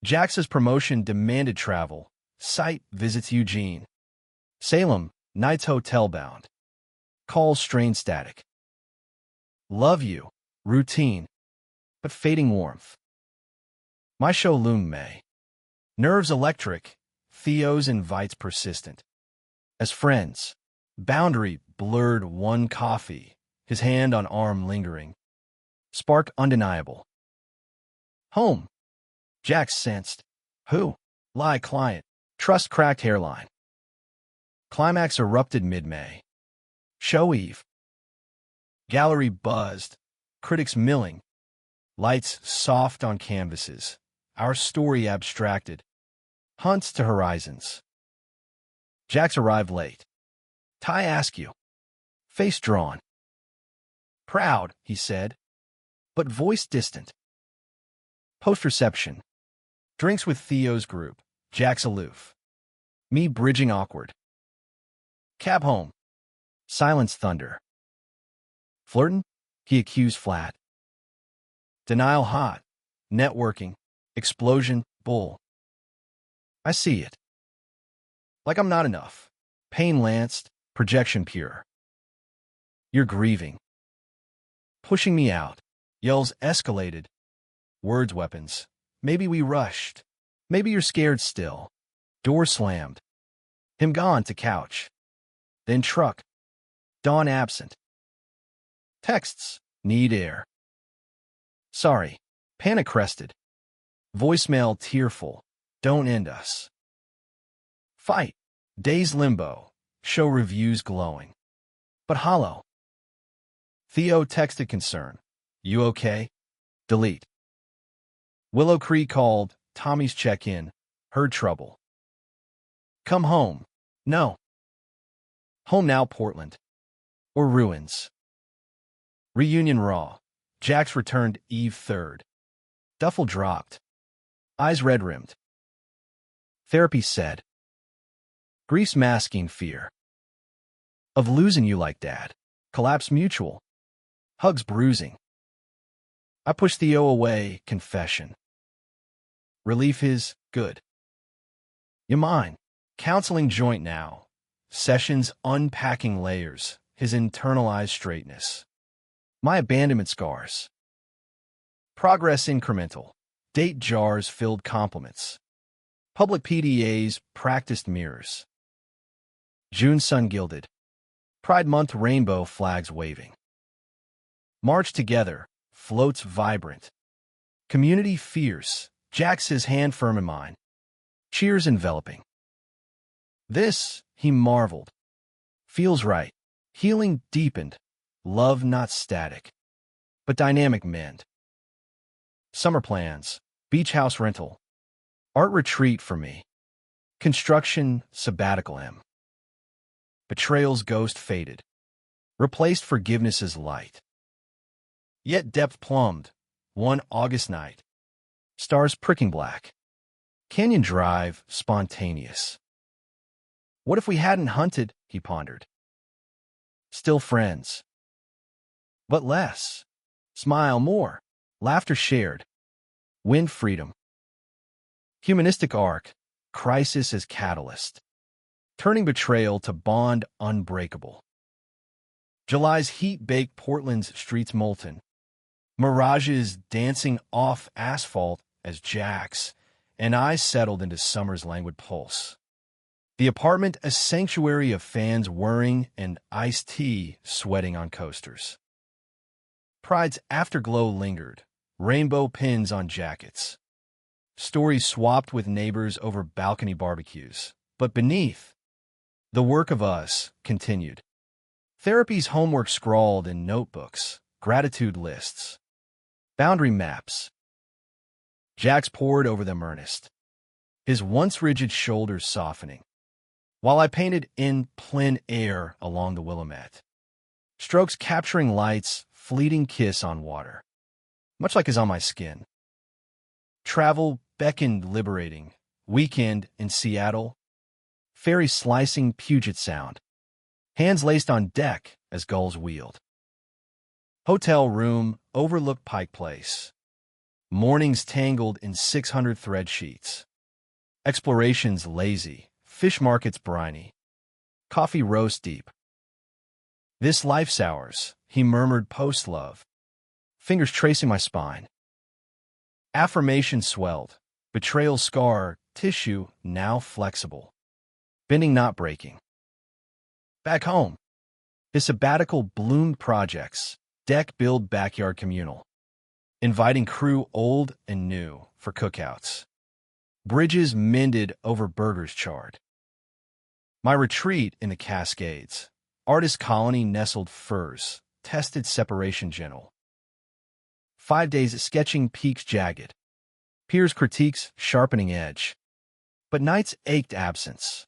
Jax's promotion demanded travel. Site visits Eugene. Salem, nights hotel bound. Calls strained static. Love you. Routine. But fading warmth. My show loomed May. Nerves electric. Theo's invites persistent. As friends. Boundary blurred one coffee. His hand on arm lingering. Spark undeniable. Home. Jax sensed. Who? Lie client. Trust cracked hairline. Climax erupted mid-May. Show eve. Gallery buzzed. Critics milling. Lights soft on canvases. Our story abstracted. Hunts to horizons. Jax arrived late. Ty askew. Face drawn. Proud, he said, but voice distant. Post-reception. Drinks with Theo's group. Jax aloof. Me bridging awkward. Cab home. Silence thunder. Flirtin'? He accused flat. Denial hot. Networking. Explosion. Bull. I see it. Like I'm not enough. Pain lanced. Projection pure. You're grieving. Pushing me out. Yells escalated. Words weapons. Maybe we rushed. Maybe you're scared still. Door slammed. Him gone to couch. Then truck. Dawn absent. Texts. Need air. Sorry. Panic crested. Voicemail tearful. Don't end us. Fight. Days limbo. Show reviews glowing. But hollow. Theo texted concern. You okay? Delete. Willow Cree called. Tommy's check-in. Heard trouble. Come home. No. Home now, Portland. Or ruins. Reunion raw. Jax returned Eve 3rd. Duffel dropped. Eyes red-rimmed. Therapy said. Grief's masking fear. Of losing you like Dad. Collapse mutual. Hugs bruising. I push Theo away, confession. Relief is good. You mine. Counseling joint now. Sessions unpacking layers, his internalized straightness. My abandonment scars. Progress incremental. Date jars filled compliments. Public PDAs practiced mirrors. June sun gilded. Pride Month rainbow flags waving. March together, floats vibrant. Community fierce, Jax's hand firm in mine. Cheers enveloping. This, he marveled. Feels right. Healing deepened. Love not static, but dynamic mend. Summer plans. Beach house rental. Art retreat for me. Construction sabbatical M. Betrayal's ghost faded. Replaced forgiveness's light. Yet depth plumbed. One August night. Stars pricking black. Canyon drive spontaneous. What if we hadn't hunted, he pondered. Still friends. But less. Smile more. Laughter shared. Wind freedom. Humanistic arc. Crisis as catalyst. Turning betrayal to bond unbreakable. July's heat-baked Portland's streets molten. Mirages dancing off asphalt as Jax and I settled into summer's languid pulse. The apartment a sanctuary of fans whirring and iced tea sweating on coasters. Pride's afterglow lingered, rainbow pins on jackets. Stories swapped with neighbors over balcony barbecues. But beneath, the work of us continued. Therapy's homework scrawled in notebooks, gratitude lists, boundary maps. Jax pored over them earnest, his once rigid shoulders softening, while I painted in plein air along the Willamette. Strokes capturing light's fleeting kiss on water, much like is on my skin. Travel beckoned liberating, weekend in Seattle, ferry slicing Puget Sound. Hands laced on deck as gulls wheeled. Hotel room, overlook Pike Place. Mornings tangled in 600 thread sheets. Explorations lazy, fish markets briny. Coffee roast deep. This life's ours, he murmured post-love, fingers tracing my spine. Affirmation swelled, betrayal scar, tissue now flexible. Bending not breaking. Back home. His sabbatical bloomed projects, deck build backyard communal. Inviting crew old and new for cookouts. Bridges mended over burgers charred. My retreat in the Cascades. Artist colony nestled firs, tested separation gentle. 5 days at sketching peaks jagged. Peers critiques sharpening edge. But nights ached absence.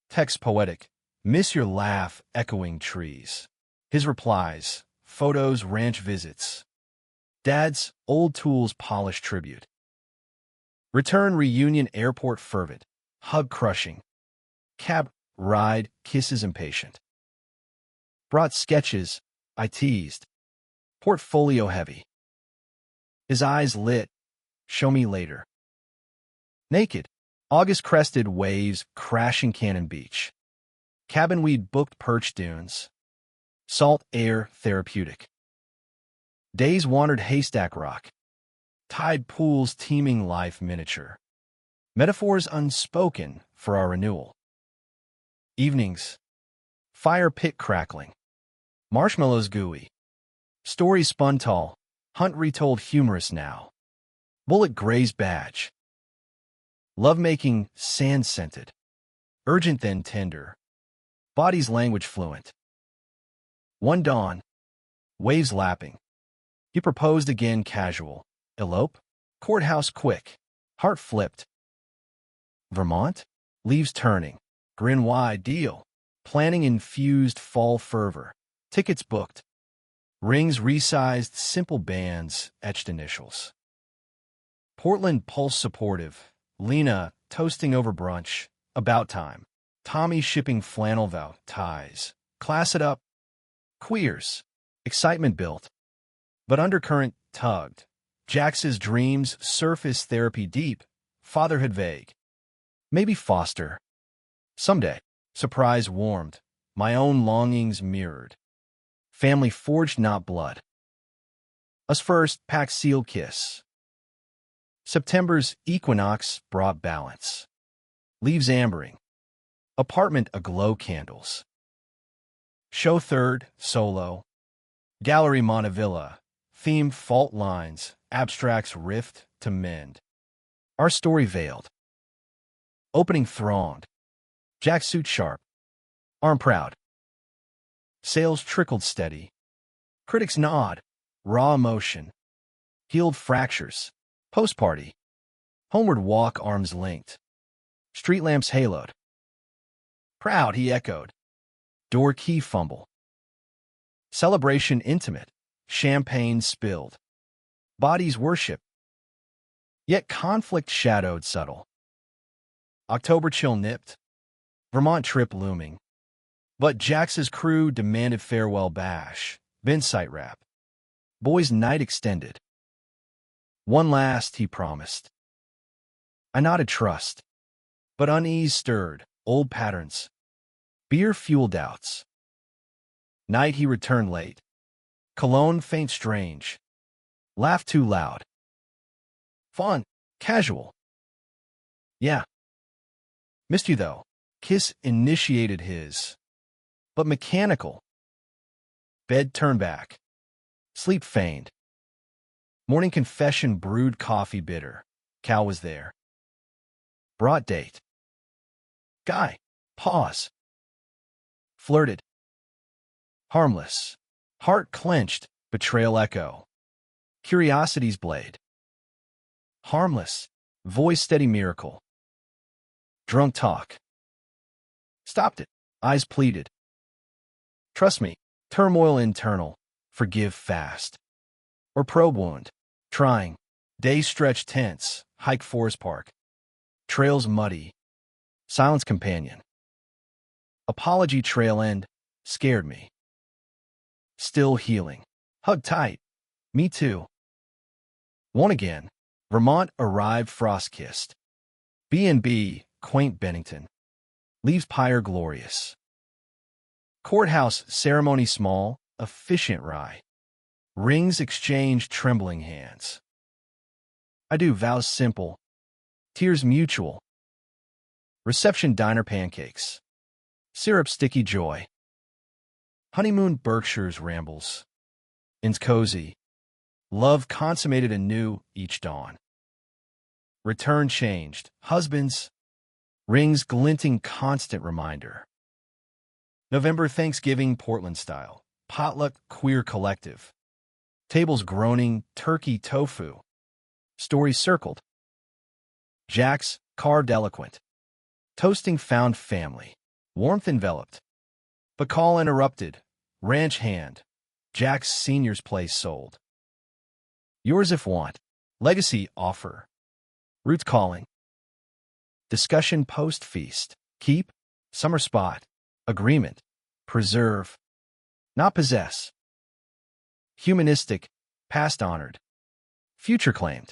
Text poetic, miss your laugh echoing trees. His replies, photos ranch visits. Dad's old tools polished tribute. Return reunion airport fervid, hug crushing. Cab ride kisses impatient. Brought sketches, I teased. Portfolio heavy. His eyes lit, show me later. Naked, August crested waves crashing Cannon Beach. Cabin weed booked perch dunes. Salt air therapeutic. Days wandered Haystack Rock. Tide pools teeming life miniature. Metaphors unspoken for our renewal. Evenings. Fire pit crackling. Marshmallows gooey. Stories spun tall. Hunt retold humorous now. Bullet Gray's badge. Lovemaking sand-scented. Urgent then tender. Body's language fluent. One dawn. Waves lapping. He proposed again casual. Elope. Courthouse quick. Heart flipped. Vermont? Leaves turning. Grin wide deal. Planning infused fall fervor. Tickets booked. Rings resized, simple bands, etched initials. Portland pulse supportive. Lena toasting over brunch. About time. Tommy shipping flannel vow ties. Class it up. Queers. Excitement built. But undercurrent tugged. Jax's dreams surface therapy deep. Fatherhood vague. Maybe foster. Someday. Surprise warmed. My own longings mirrored. Family forged not blood. Us first, pack seal kiss. September's equinox brought balance. Leaves ambering. Apartment aglow candles. Show third, solo. Gallery Montevilla. Theme fault lines, abstracts rift to mend. Our story veiled. Opening thronged. Jack suit sharp. Arm proud. Sales trickled steady. Critics nod. Raw emotion. Healed fractures. Post-party. Homeward walk arms linked. Street lamps haloed. Proud, he echoed. Door key fumble. Celebration intimate. Champagne spilled. Bodies worship. Yet conflict shadowed subtle. October chill nipped. Vermont trip looming. But Jax's crew demanded farewell bash. Sight wrap. Boys' night extended. One last, he promised. I nodded trust. But unease stirred. Old patterns. Beer fueled doubts. Night he returned late. Cologne faint strange. Laugh too loud. Fun. Casual. Yeah. Missed you though. Kiss initiated his. But mechanical. Bed turned back. Sleep feigned. Morning confession brewed coffee bitter. Cal was there. Brought date. Guy. Pause. Flirted. Harmless. Heart clenched. Betrayal echo. Curiosity's blade. Harmless. Voice steady miracle. Drunk talk. Stopped it. Eyes pleaded. Trust me. Turmoil internal. Forgive fast. Or probe wound. Trying. Day stretch tense. Hike Forest Park. Trails muddy. Silence companion. Apology trail end. Scared me. Still healing. Hug tight. Me too. Won't again. Vermont arrived frost-kissed. B&B, quaint Bennington. Leaves pyre glorious. Courthouse ceremony small, efficient rye. Rings exchange trembling hands. I do vows simple. Tears mutual. Reception diner pancakes. Syrup sticky joy. Honeymoon Berkshire's rambles. Inns cozy. Love consummated anew each dawn. Return changed. Husbands. Rings glinting constant reminder. November Thanksgiving Portland style. Potluck queer collective. Tables groaning, turkey tofu. Stories circled. Jack's carved eloquent. Toasting found family. Warmth enveloped. Bacall interrupted. Ranch hand. Jack's senior's place sold. Yours if want. Legacy offer. Roots calling. Discussion post-feast. Keep. Summer spot. Agreement. Preserve. Not possess. Humanistic. Past honored. Future claimed.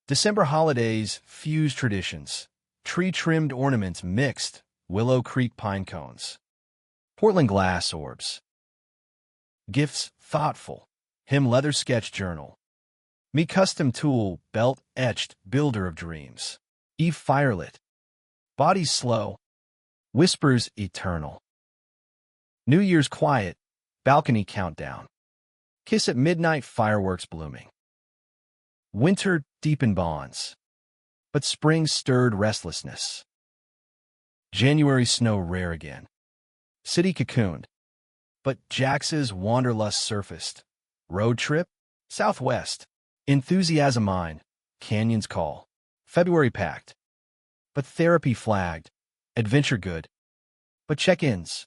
December holidays fuse traditions. Tree-trimmed ornaments mixed. Willow Creek pine cones. Portland glass orbs. Gifts thoughtful. Him leather sketch journal. Me custom tool, belt etched, builder of dreams. Eve firelit. Body slow. Whispers eternal. New Year's quiet. Balcony countdown. Kiss at midnight, fireworks blooming. Winter deepened bonds. But spring stirred restlessness. January snow rare again. City cocooned. But Jax's wanderlust surfaced. Road trip? Southwest. Enthusiasm mine. Canyons call. February packed. But therapy flagged. Adventure good. But check-ins.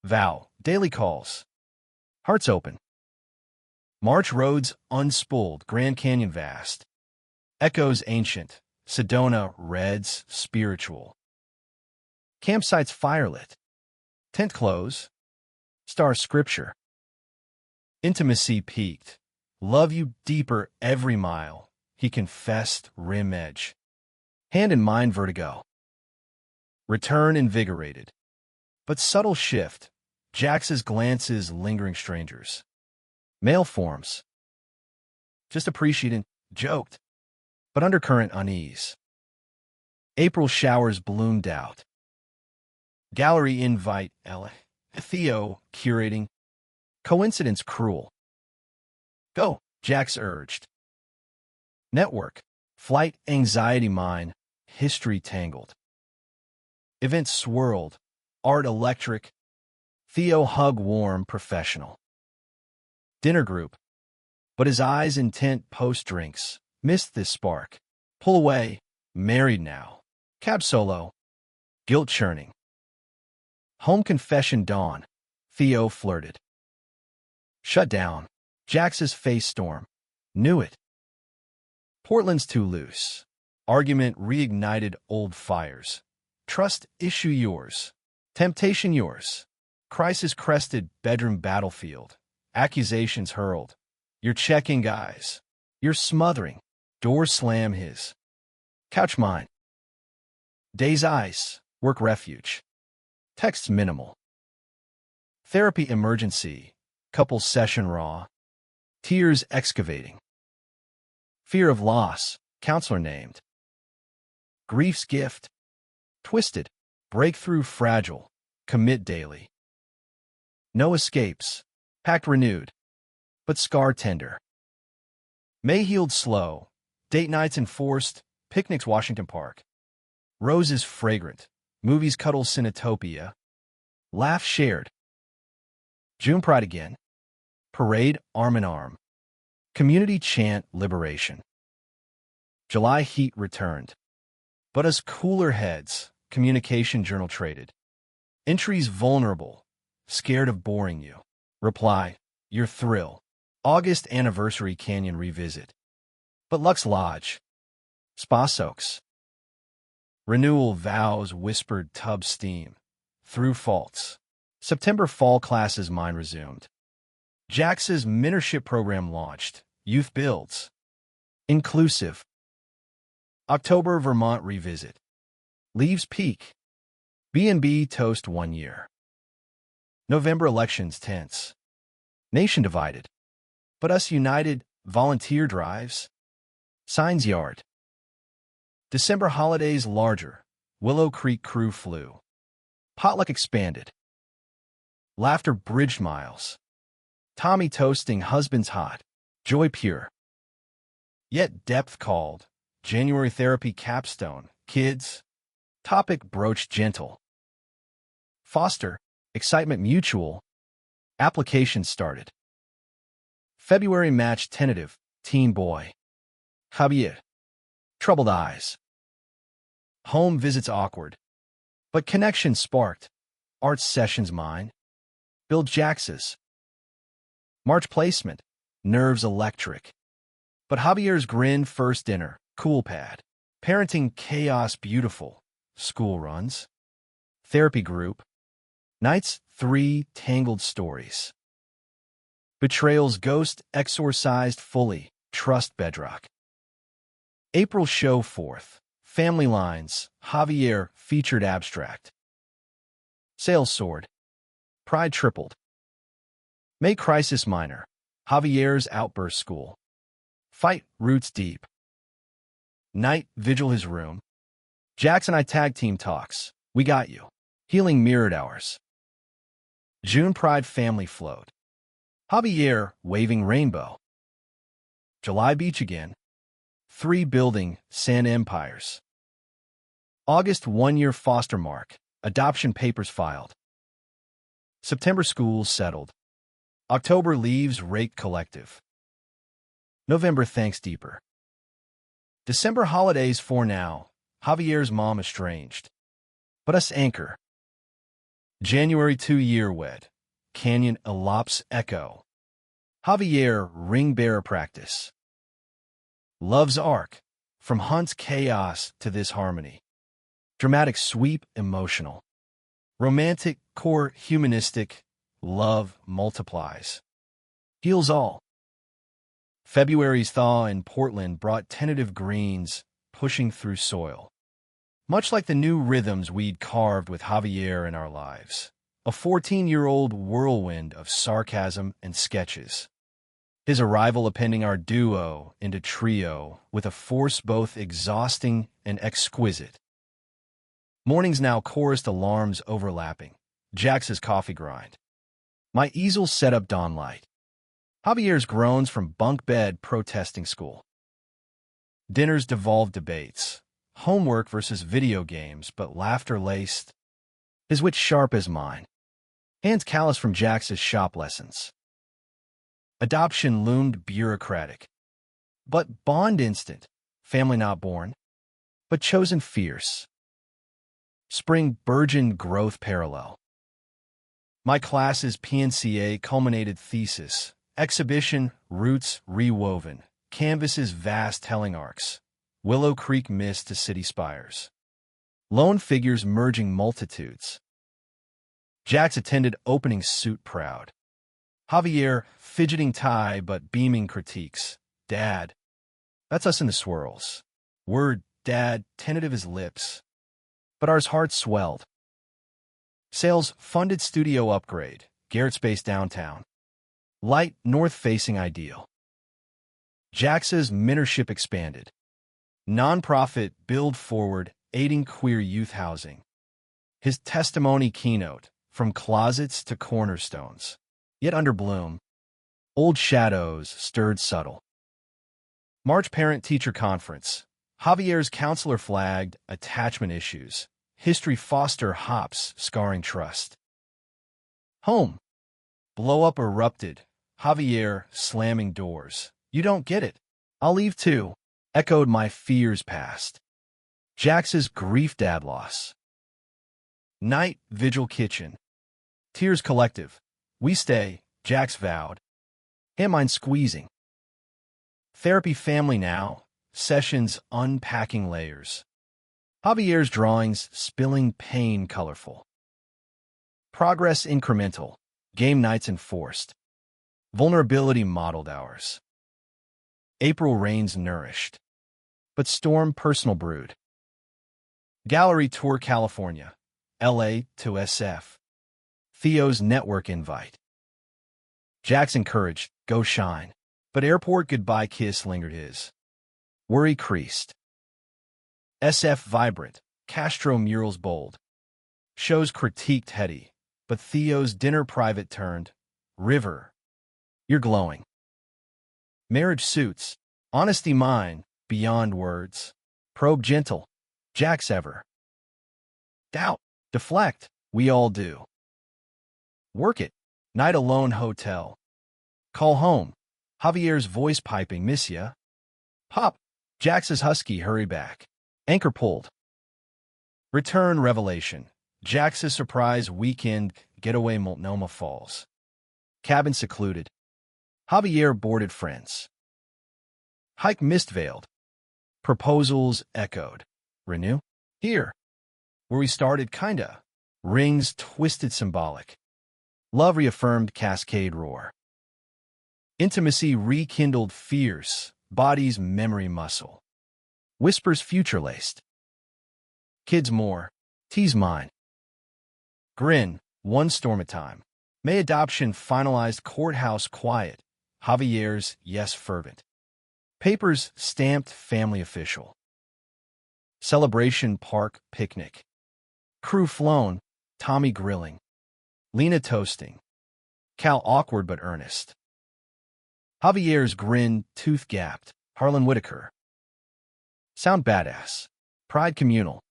Vow. Daily calls. Hearts open. March roads unspooled. Grand Canyon vast. Echoes ancient. Sedona reds spiritual. Campsites firelit. Tent close. Star scripture. Intimacy peaked. Love you deeper every mile. He confessed rim edge. Hand in mind vertigo. Return invigorated. But subtle shift. Jax's glances lingering strangers. Male forms. Just appreciating, joked. But undercurrent unease. April showers bloomed out. Gallery invite Ella. Theo curating. Coincidence cruel. Go, Jax urged. Network. Flight anxiety mine. History tangled. Events swirled. Art electric. Theo hug warm professional. Dinner group. But his eyes intent post-drinks. Missed this spark. Pull away. Married now. Cab solo. Guilt churning. Home confession dawn. Theo flirted. Shut down. Jax's face storm. Knew it. Portland's too loose. Argument reignited old fires. Trust issue yours. Temptation yours. Crisis crested bedroom battlefield. Accusations hurled. You're checking guys. You're smothering. Door slam his. Couch mine. Day's ice. Work refuge. Texts minimal. Therapy emergency. Couple session raw. Tears excavating. Fear of loss. Counselor named. Grief's gift. Twisted. Breakthrough fragile. Commit daily. No escapes. Pact renewed. But scar tender. May healed slow. Date nights enforced. Picnics Washington Park. Roses fragrant. Movies cuddle Cinetopia. Laugh shared. June pride again. Parade arm in arm. Community chant liberation. July heat returned. But as cooler heads, communication journal traded. Entries vulnerable. Scared of boring you. Reply, your thrill. August anniversary canyon revisit. But Lux Lodge. Spa soaks. Renewal vows whispered tub steam. Through faults. September fall classes mine resumed. Jax's mentorship program launched. Youth builds. Inclusive. October Vermont revisit. Leaves peak. B&B toast 1 year. November elections tense. Nation divided. But us united. Volunteer drives. Signs yard. December holidays larger. Willow Creek crew flew. Potluck expanded. Laughter bridged miles. Tommy toasting husband's hot. Joy pure. Yet depth called. January therapy capstone. Kids. Topic broached gentle. Foster. Excitement mutual. Application started. February match tentative. Teen boy. Javier. Troubled eyes. Home visits awkward. But connection sparked. Arts sessions mine. Bill Jax's. March placement. Nerves electric. But Javier's grin first dinner. Cool pad. Parenting chaos beautiful. School runs. Therapy group. Nights 3 tangled stories. Betrayal's ghost exorcised fully. Trust bedrock. April show 4th. Family lines. Javier featured abstract. Sales soared. Pride tripled. May crisis minor. Javier's outburst school. Fight roots deep. Night vigil his room. Jax and I tag team talks. We got you. Healing mirrored ours. June pride family float. Javier waving rainbow. July beach again. 3 building sand empires. August 1 year foster mark. Adoption papers filed. September schools settled. October leaves rake collective. November thanks deeper. December holidays for now. Javier's mom estranged. But us anchor. January 2 year wed. Canyon elapse echo. Javier ring bearer practice. Love's arc. From Hunt's chaos to this harmony. Dramatic sweep emotional. Romantic core humanistic. Love multiplies. Heals all. February's thaw in Portland brought tentative greens pushing through soil. Much like the new rhythms we'd carved with Javier in our lives. A 14-year-old whirlwind of sarcasm and sketches. His arrival appending our duo into trio with a force both exhausting and exquisite. Mornings now chorused alarms overlapping. Jax's coffee grind. My easel set up dawn light. Javier's groans from bunk bed protesting school. Dinners devolved debates. Homework versus video games, but laughter-laced. His wit sharp as mine. Hands callous from Jax's shop lessons. Adoption loomed bureaucratic. But bond instant. Family not born, but chosen fierce. Spring burgeoned growth parallel. My class's PNCA culminated thesis. Exhibition, roots rewoven. Canvases vast telling arcs. Willow Creek mist to city spires. Lone figures merging multitudes. Jax attended opening suit proud. Javier, fidgeting tie but beaming critiques. Dad. That's us in the swirls. Word, Dad, tentative as lips. But ours hearts swelled. Sales funded studio upgrade. Garrett space downtown. Light, north-facing ideal. Jax's mentorship expanded. Nonprofit build forward, aiding queer youth housing. His testimony keynote, from closets to cornerstones. Yet under bloom, old shadows stirred subtle. March Parent-Teacher Conference. Javier's counselor flagged attachment issues. History foster hops, scarring trust. Home. Blow-up erupted. Javier slamming doors. You don't get it. I'll leave too. Echoed my fears past. Jax's grief dad loss. Night vigil kitchen. Tears collective. We stay, Jax vowed. Him mine squeezing. Therapy family now. Sessions unpacking layers. Javier's drawings spilling pain colorful. Progress incremental. Game nights enforced. Vulnerability modeled hours. April rains nourished. But storm personal brood. Gallery tour California. LA to SF. Theo's network invite. Jack's encouraged, go shine. But airport goodbye kiss lingered his. Worry creased. SF vibrant. Castro murals bold. Shows critiqued heady. But Theo's dinner private turned. River. You're glowing. Marriage suits. Honesty mine. Beyond words. Probe gentle. Jack's ever. Doubt. Deflect. We all do. Work it. Night alone hotel. Call home. Javier's voice piping, miss ya. Pop. Jax's husky hurry back. Anchor pulled. Return revelation. Jax's surprise weekend getaway Multnomah Falls. Cabin secluded. Javier boarded friends. Hike mist veiled. Proposals echoed. Renew? Here. Where we started, kinda. Rings twisted symbolic. Love reaffirmed cascade roar. Intimacy rekindled fierce, body's memory muscle. Whispers future-laced. Kids more. Tease mine. Grin, one storm at time. May adoption finalized courthouse quiet. Javier's yes fervent. Papers stamped family official. Celebration park picnic. Crew flown. Tommy grilling. Lena toasting. Cal awkward but earnest. Javier's grin, tooth gapped. Harlan Whitaker. Sound badass. Pride communal.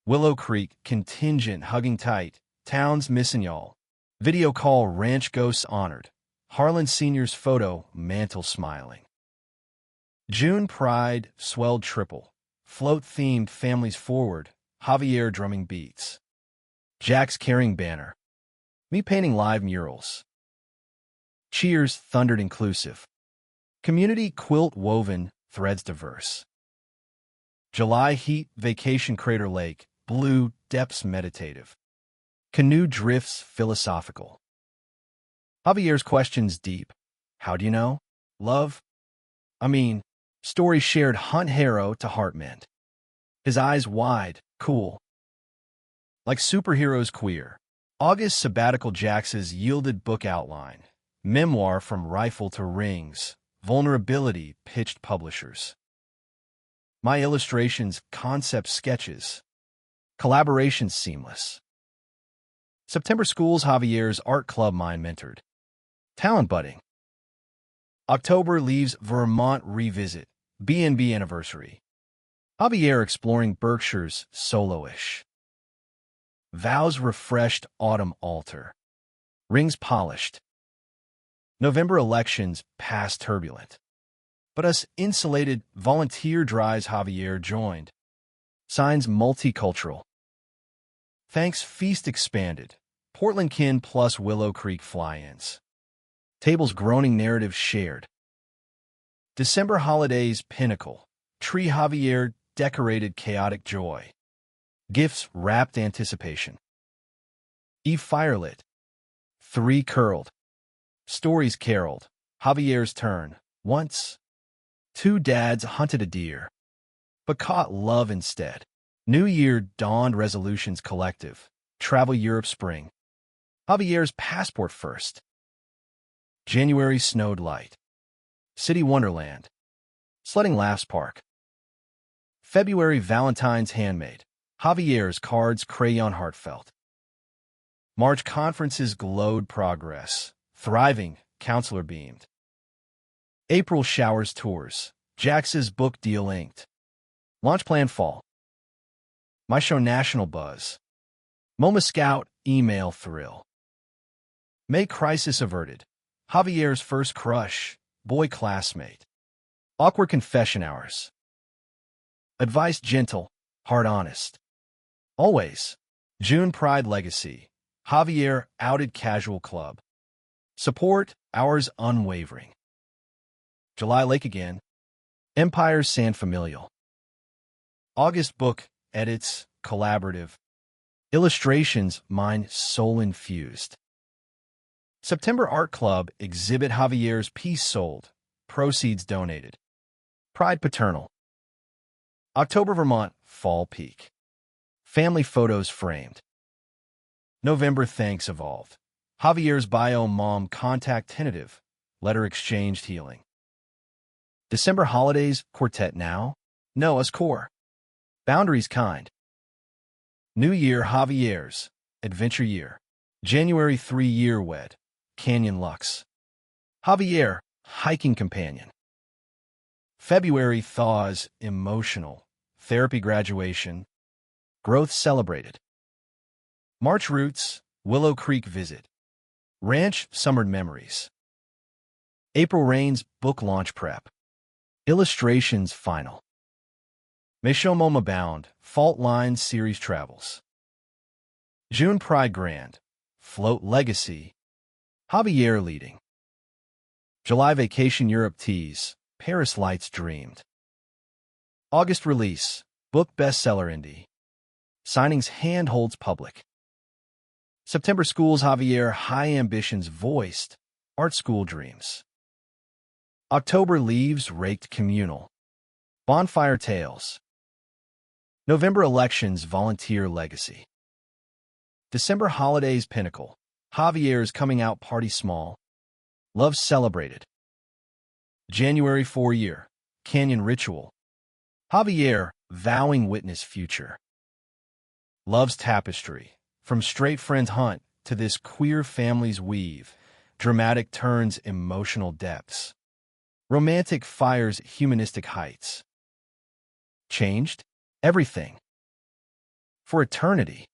Willow Creek contingent hugging tight. Towns missing y'all. Video call ranch ghosts honored. Harlan Sr.'s photo, mantle smiling. June Pride swelled triple. Float-themed families forward. Javier drumming beats. Jack's carrying banner. Me painting live murals. Cheers thundered inclusive. Community quilt woven, threads diverse. July heat, vacation Crater Lake, blue, depths meditative. Canoe drifts philosophical. Javier's questions deep. How do you know? Love? I mean, story shared hunt harrow to heartmend. His eyes wide, cool. Like superheroes queer. August sabbatical Jax's yielded book outline. Memoir from rifle to rings. Vulnerability pitched publishers. My illustrations, concept sketches. Collaboration seamless. September schools Javier's art club mind mentored. Talent budding. October leaves Vermont revisit. B&B anniversary. Javier exploring Berkshire's solo-ish. Vows refreshed autumn altar. Rings polished. November elections past turbulent. But us insulated volunteer drives Javier joined. Signs multicultural. Thanks feast expanded. Portland kin plus Willow Creek fly-ins. Tables groaning narrative shared. December holidays pinnacle. Tree Javier decorated chaotic joy. Gifts wrapped anticipation. Eve firelit. 3 curled. Stories caroled. Javier's turn. Once. 2 dads hunted a deer. But caught love instead. New Year dawned resolutions collective. Travel Europe spring. Javier's passport first. January snowed light. City Wonderland. Sledding Laughs Park. February Valentine's handmade. Javier's cards crayon heartfelt. March conferences glowed progress. Thriving, counselor beamed. April showers tours. Jax's book deal inked. Launch plan fall. My show national buzz. MoMA Scout email thrill. May crisis averted. Javier's first crush, boy classmate. Awkward confession hours. Advice gentle, heart honest. Always. June Pride legacy. Javier outed casual club. Support, hours unwavering. July Lake again. Empire's sand familial. August book, edits, collaborative. Illustrations, mine soul-infused. September Art Club exhibit Javier's piece sold. Proceeds donated. Pride Paternal. October Vermont Fall Peak. Family photos framed. November Thanks evolved. Javier's bio mom contact tentative. Letter exchanged healing. December holidays Quartet now. Noah's core. Boundaries kind. New Year Javier's Adventure Year. January 3-year wed. Canyon Lux. Javier hiking companion. February thaws emotional. Therapy graduation. Growth celebrated. March roots Willow Creek visit. Ranch summered memories. April rains book launch prep. Illustrations final. Meshomoma bound Fault Lines series travels. June Pride Grand. Float Legacy. Javier leading. July Vacation Europe tease. Paris Lights dreamed. August release. Book bestseller indie. Signings handholds public. September schools Javier high ambitions voiced. Art school dreams. October leaves raked communal. Bonfire tales. November elections volunteer legacy. December holidays pinnacle. Javier's coming out party small. Love celebrated. January 4-year. Canyon ritual. Javier vowing witness future. Love's tapestry. From straight friends hunt to this queer family's weave. Dramatic turns emotional depths. Romantic fires humanistic heights. Changed? Everything. For eternity.